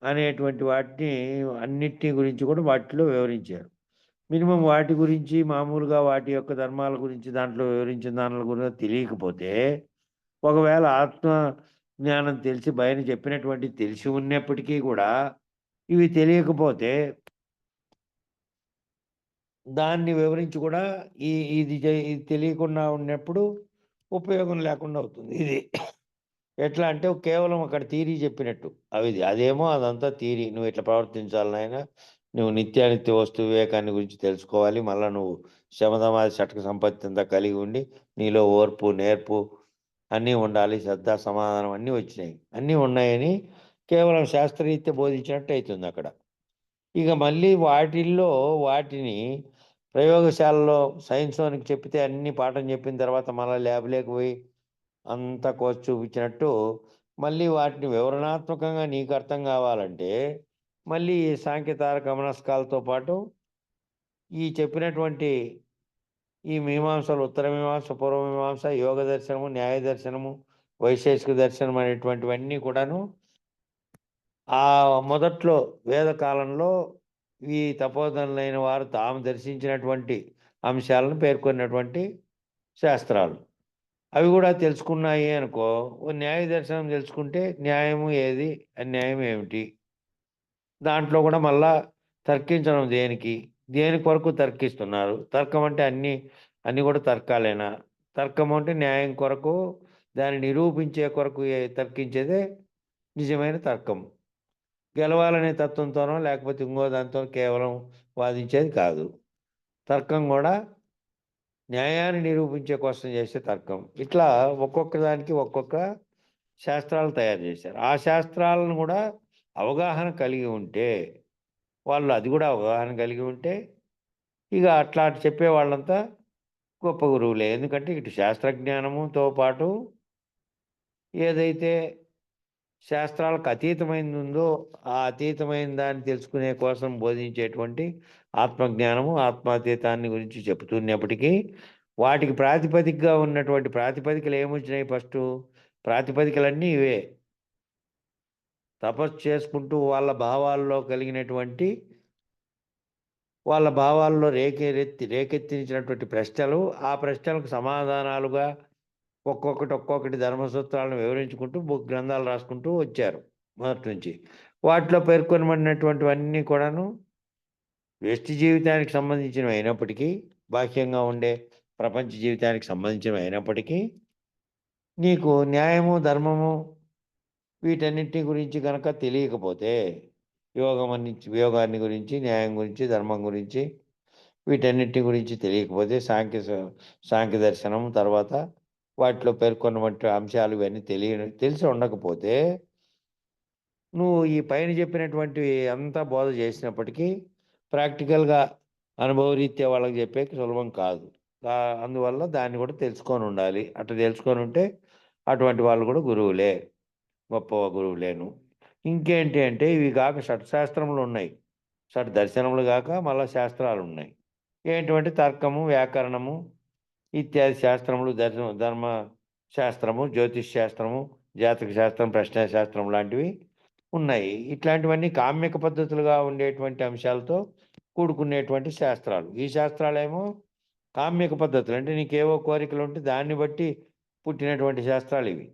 అనేటువంటి వాటిని అన్నిటిని గురించి కూడా వాటిలో వివరించారు. మినిమం వాటి గురించి మామూలుగా వాటి యొక్క ధర్మాల గురించి దాంట్లో వివరించిన దాని గురించి తెలియకపోతే, ఒకవేళ ఆత్మ జ్ఞానం తెలిసి బయట చెప్పినటువంటి తెలిసి ఉన్నప్పటికీ కూడా ఇవి తెలియకపోతే దాన్ని వివరించి కూడా ఇది తెలియకుండా ఉన్నప్పుడు ఉపయోగం లేకుండా అవుతుంది. ఇది ఎట్లా అంటే కేవలం అక్కడ థియరీ చెప్పినట్టు అదేమో అదంతా థియరీ. నువ్వు ఇట్లా ప్రవర్తించాలి నాయనా, నువ్వు నిత్యానిత్య వస్తు వివేకాన్ని గురించి తెలుసుకోవాలి, మళ్ళీ నువ్వు శమధమాది షట్క సంపత్తి అంతా కలిగి ఉండి నీలో ఓర్పు, నేర్పు అన్నీ ఉండాలి, శ్రద్ధ, సమాధానం అన్నీ వచ్చినాయి, అన్నీ ఉన్నాయని కేవలం శాస్త్రరీత్యా బోధించినట్టు అవుతుంది అక్కడ. ఇక మళ్ళీ వాటిని ప్రయోగశాలలో సైన్స్లోనికి చెప్తే అన్ని పాఠం చెప్పిన తర్వాత మళ్ళీ ల్యాబ్లోకి పోయి అంతా కోసి చూపించినట్టు మళ్ళీ వాటిని వివరణాత్మకంగా నీకు అర్థం కావాలంటే మళ్ళీ ఈ సాంఖ్యతారక మనస్కాలతో పాటు ఈ చెప్పినటువంటి ఈ మీమాంసలు, ఉత్తర మీమాంస, పూర్వ మీమాంస, యోగ దర్శనము, న్యాయ దర్శనము, వైశేషిక దర్శనం అనేటువంటివన్నీ కూడాను ఆ మొదట్లో వేదకాలంలో ఈ తపోధనులైన వారు తాము దర్శించినటువంటి అంశాలను పేర్కొన్నటువంటి శాస్త్రాలు. అవి కూడా తెలుసుకున్నాయి అనుకో, ఓ న్యాయ దర్శనం తెలుసుకుంటే న్యాయము ఏది, అన్యాయం ఏమిటి, దాంట్లో కూడా మళ్ళా తర్కించడం దేని కొరకు తర్కిస్తున్నారు, తర్కం అంటే అన్నీ కూడా తర్కాలేనా, తర్కం అంటే న్యాయం కొరకు దాన్ని నిరూపించే కొరకు తర్కించేదే నిజమైన తర్కం. గెలవాలనే తత్వంతోనో లేకపోతే ఇంకో దాంతో కేవలం వాదించేది కాదు. తర్కం కూడా న్యాయాన్ని నిరూపించే కోసం చేసే తర్కం. ఇట్లా ఒక్కొక్క దానికి ఒక్కొక్క శాస్త్రాలు తయారు చేశారు. ఆ శాస్త్రాలను కూడా అవగాహన కలిగి ఉంటే అది కూడా అవగాహన కలిగి ఉంటే ఇక అట్లా చెప్పే వాళ్ళంతా గొప్ప గురువులే. ఎందుకంటే ఇటు శాస్త్రజ్ఞానముతో పాటు ఏదైతే శాస్త్రాలకు అతీతమైనది ఉందో ఆ అతీతమైన దాన్ని తెలుసుకునే కోసం బోధించేటువంటి ఆత్మజ్ఞానము, ఆత్మాతీతాన్ని గురించి చెబుతున్నప్పటికీ వాటికి ప్రాతిపదికగా ఉన్నటువంటి ప్రాతిపదికలు ఏమొచ్చినాయి? ఫస్ట్ ప్రాతిపదికలన్నీ ఇవే. తపస్సు చేసుకుంటూ వాళ్ళ భావాల్లో రేకెత్తించినటువంటి ప్రశ్నలు, ఆ ప్రశ్నలకు సమాధానాలుగా ఒక్కొక్కటి ధర్మసూత్రాలను వివరించుకుంటూ గ్రంథాలు రాసుకుంటూ వచ్చారు మొదటి నుంచి. వాటిలో పేర్కొనబడినటువంటివన్నీ కూడాను వ్యష్టి జీవితానికి సంబంధించినవి అయినప్పటికీ, బాహ్యంగా ఉండే ప్రపంచ జీవితానికి సంబంధించినవి అయినప్పటికీ, నీకు న్యాయము, ధర్మము వీటన్నిటి గురించి కనుక తెలియకపోతే, యోగాన్ని గురించి, న్యాయం గురించి, ధర్మం గురించి వీటన్నిటి గురించి తెలియకపోతే, సాంఖ్య దర్శనం తర్వాత వాటిలో పేర్కొన్నటువంటి అంశాలు ఇవన్నీ తెలిసి ఉండకపోతే నువ్వు ఈ పైన చెప్పినటువంటివి అంతా బోధ చేసినప్పటికీ ప్రాక్టికల్గా అనుభవరీత్యా వాళ్ళకి చెప్పేకి సులభం కాదు. అందువల్ల దాన్ని కూడా తెలుసుకొని ఉండాలి. అట్లా తెలుసుకొని ఉంటే అటువంటి వాళ్ళు కూడా గురువులే, గొప్ప గురువులేను. ఇంకేంటి అంటే ఇవి కాక షట్శాస్త్రములు ఉన్నాయి. షట్ దర్శనములు కాక మళ్ళా శాస్త్రాలు ఉన్నాయి. ఏంటంటే తర్కము, వ్యాకరణము ఇత్యాది శాస్త్రములు, ధర్మ శాస్త్రము, జ్యోతిష్ శాస్త్రము, జాతక శాస్త్రం, ప్రశ్న శాస్త్రం లాంటివి ఉన్నాయి. ఇట్లాంటివన్నీ కామ్యక పద్ధతులుగా ఉండేటువంటి అంశాలతో కూడుకునేటువంటి శాస్త్రాలు. ఈ శాస్త్రాలేమో కామ్యక పద్ధతులు, అంటే నీకేవో కోరికలు ఉంటే దాన్ని బట్టి పుట్టినటువంటి శాస్త్రాలు ఇవి.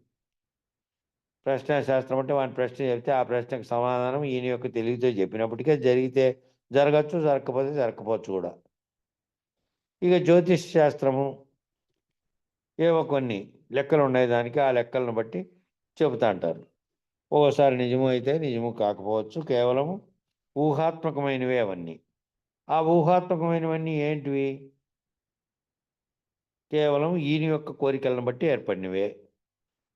ప్రశ్న శాస్త్రం అంటే వాని ప్రశ్న చెప్తే ఆ ప్రశ్నకు సమాధానం ఈయన యొక్క తెలివితో చెప్పినప్పటికే జరిగితే జరగచ్చు, జరగకపోతే జరగకపోవచ్చు కూడా. ఇక జ్యోతిష్ శాస్త్రము ఏవో కొన్ని లెక్కలు ఉన్నాయి, దానికి ఆ లెక్కలను బట్టి చెబుతా అంటారు. ఓసారి నిజము అయితే నిజము కాకపోవచ్చు, కేవలం ఊహాత్మకమైనవే అవన్నీ. ఆ ఊహాత్మకమైనవన్నీ ఏంటివి? కేవలం ఈయన యొక్క కోరికలను బట్టి ఏర్పడినవే.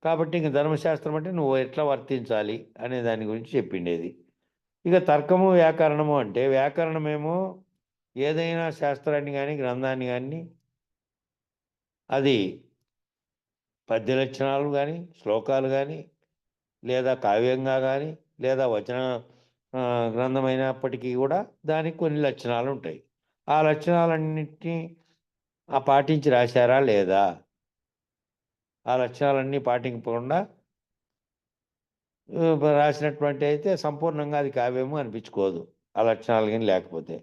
కాబట్టి ఇంక ధర్మశాస్త్రం అంటే నువ్వు ఎట్లా వర్తించాలి అనే దాని గురించి చెప్పిండేది. ఇక తర్కము, వ్యాకరణము అంటే వ్యాకరణమేమో ఏదైనా శాస్త్రాన్ని కానీ గ్రంథాన్ని కానీ అది పద్య లక్షణాలు కానీ శ్లోకాలు కానీ లేదా కావ్యంగా కానీ లేదా వచన గ్రంథమైనప్పటికీ కూడా దానికి కొన్ని లక్షణాలు ఉంటాయి. ఆ లక్షణాలన్నింటినీ పాటించి రాశారా లేదా? ఆ లక్షణాలన్నీ పాటించకుండా రాసినటువంటి అయితే సంపూర్ణంగా అది కావ్యము అనిపించుకోదు, ఆ లక్షణాలు కానీ లేకపోతే.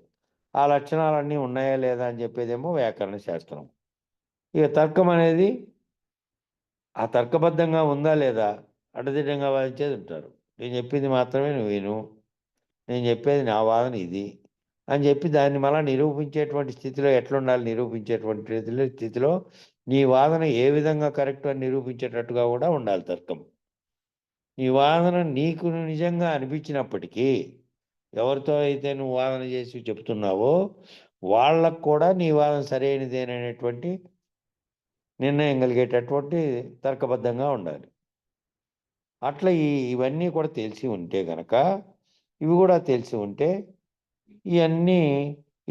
ఆ లక్షణాలన్నీ ఉన్నాయా లేదా అని చెప్పేదేమో వ్యాకరణ శాస్త్రం. ఇక తర్కం అనేది ఆ తర్కబద్ధంగా ఉందా లేదా అడ్డదిడ్డంగా వాదించేది ఉంటారు. నేను చెప్పింది మాత్రమే నువ్వు విను, నేను చెప్పేది నా వాదన ఇది అని చెప్పి దాన్ని మళ్ళీ నిరూపించేటువంటి స్థితిలో ఎట్లుండాలి, నిరూపించేటువంటి స్థితిలో నీ వాదన ఏ విధంగా కరెక్ట్ అని నిరూపించేటట్టుగా కూడా ఉండాలి తర్కం. నీ వాదన నీకు నిజంగా అనిపించినప్పటికీ ఎవరితో అయితే నువ్వు వాదన చేసి చెప్తున్నావో వాళ్ళకు కూడా నీ వాదన సరైనదేననేటువంటి నిర్ణయం కలిగేటటువంటి తర్కబద్ధంగా ఉండాలి. అట్లా ఇవన్నీ కూడా తెలిసి ఉంటే గనక, ఇవి కూడా తెలిసి ఉంటే ఇవన్నీ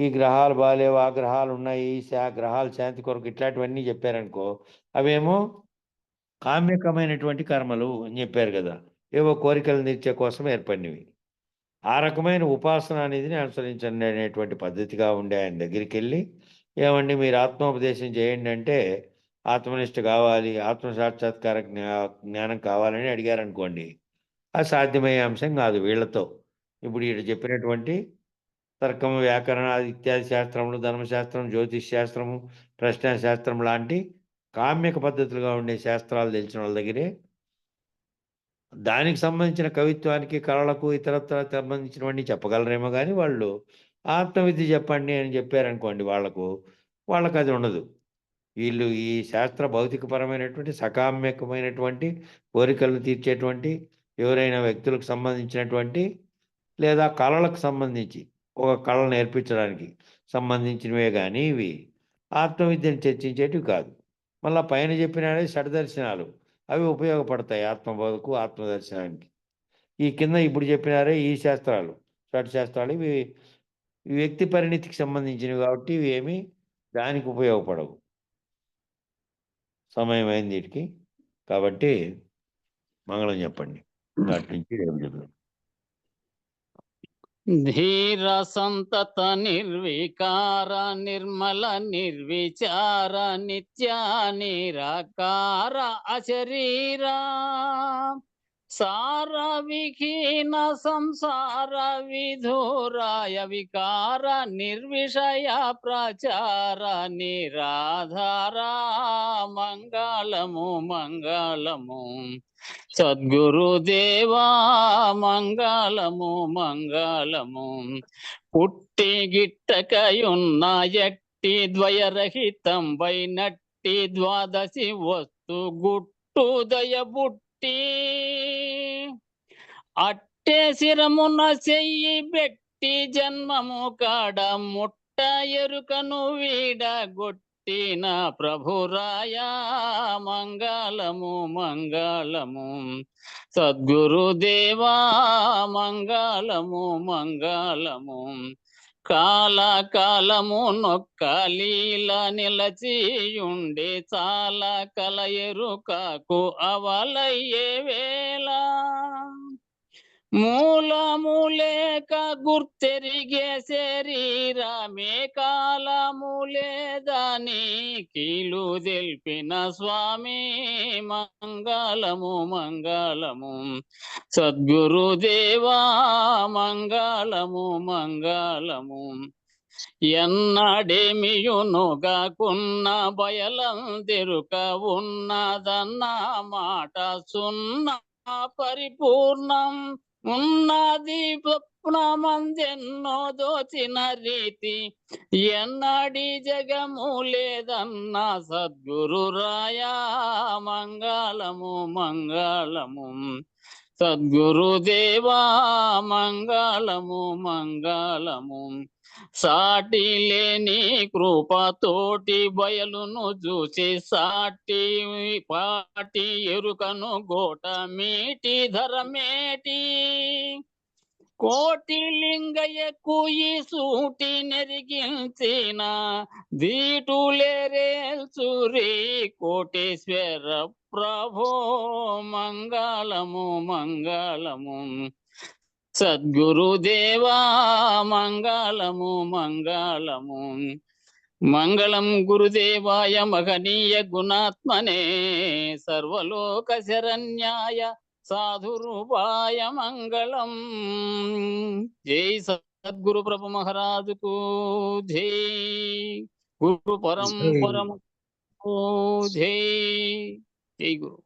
ఈ గ్రహాలు బాగాలేవు, ఆ గ్రహాలు ఉన్నాయి, గ్రహాలు శాంతి కొరకు ఇట్లాంటివన్నీ చెప్పారనుకో, అవేమో కామ్యకమైనటువంటి కర్మలు అని చెప్పారు కదా, ఏవో కోరికలు తీర్చే కోసం ఏర్పడినవి. ఆ రకమైన ఉపాసన అనేది అనుసరించండి అనేటువంటి పద్ధతిగా ఉండే ఆయన దగ్గరికి వెళ్ళి, ఏమండి మీరు ఆత్మోపదేశం చేయండి అంటే ఆత్మనిష్ట కావాలి, ఆత్మసాక్షాత్కార జ్ఞానం కావాలని అడిగారనుకోండి, అది సాధ్యమయ్యే అంశం కాదు వీళ్ళతో. ఇప్పుడు వీళ్ళు చెప్పినటువంటి తర్కం, వ్యాకరణ ఇత్యాది శాస్త్రములు, ధర్మశాస్త్రం, జ్యోతిష్ శాస్త్రము, ప్రశ్న శాస్త్రం లాంటి కామ్యక పద్ధతులుగా ఉండే శాస్త్రాలు తెలిసిన వాళ్ళ దగ్గరే దానికి సంబంధించిన కవిత్వానికి, కళలకు, ఇతరత్ర సంబంధించినవన్నీ చెప్పగలరేమో కానీ వాళ్ళు ఆత్మవిద్య చెప్పండి అని చెప్పారనుకోండి వాళ్ళకు అది ఉండదు. వీళ్ళు ఈ శాస్త్ర భౌతికపరమైనటువంటి సకామ్యకమైనటువంటి కోరికలను తీర్చేటువంటి ఎవరైనా వ్యక్తులకు సంబంధించినటువంటి లేదా కళలకు సంబంధించి ఒక కళ నేర్పించడానికి సంబంధించినవే కానీ ఇవి ఆత్మవిద్యను చర్చించేటివి కాదు. మళ్ళీ పైన చెప్పినవే షడ్దర్శనాలు, అవి ఉపయోగపడతాయి ఆత్మబోధకు, ఆత్మదర్శనానికి. ఈ కింద ఇప్పుడు చెప్పినారే ఈ శాస్త్రాలు, షడ్శాస్త్రాలు, ఇవి వ్యక్తి పరిణితికి సంబంధించినవి కాబట్టి ఇవి ఏమి దానికి ఉపయోగపడవు. సమయం అయింది వీటికి, కాబట్టి మంగళం చెప్పండి. నాటి నుంచి రేపు చెప్తాం. ధీర సంతత నిర్వికార నిర్మల నిర్విచార నిత్య నిరాకార అశరీరా సార విహీన సంసార విధూరాయ వికార నిర్విషయ ప్రచార నిరాధార మంగళము మంగళము సద్గురుదేవా మంగళము మంగళము. పుట్టి గిట్టకయున్న ఎట్టి ద్వయరహితం వైనట్టి ద్వాదశి వస్తు గుట్టు దయబుట్టి అట్టే శిరమున చెయ్యి బెట్టి జన్మము కాడ ముట్ట ఎరుకను వీడగొట్టిన ప్రభురాయ మంగళము మంగళము సద్గురుదేవా మంగళము మంగళము. కాలము నొక్క లీల నిలచియుండి చాలా కల ఎరుకకు అవలయ్యే వేళ మూలములేక గుర్తెరిగే శరీరమే కాలములేదని కీలు తెలిపిన స్వామి మంగళము మంగళము సద్గురుదేవా మంగళము మంగళము ఎన్నడేమియునుగాకున్న బయలందెరుక ఉన్నదన్న మాట సున్నా పరిపూర్ణం ఉన్నది స్వప్నమందెన్నో దోచిన రీతి ఎన్నడి జగము లేదన్న సద్గురు రాయా మంగళము మంగళము సద్గురుదేవా మంగళము మంగళము సాటి లేని కృపతోటి బయలును చూసి సాటి పాటి ఎరుకను గోట మీటి ధరమేటి కోటి లింగయ్యకు ఈ సూటి నెరిగించిన దీటులేరేల్చురి కోటేశ్వర ప్రభో మంగళము మంగళము సద్గురుదేవా మంగళము మంగళము మంగళం గురుదేవాయ మహనీయ గుణాత్మనే సర్వలోక శరణ్యాయ సాధురూపాయ మంగళం. జై సద్గురు ప్రభు మహారాజుకు జై. గురు పరంపరము జై. జై గురు.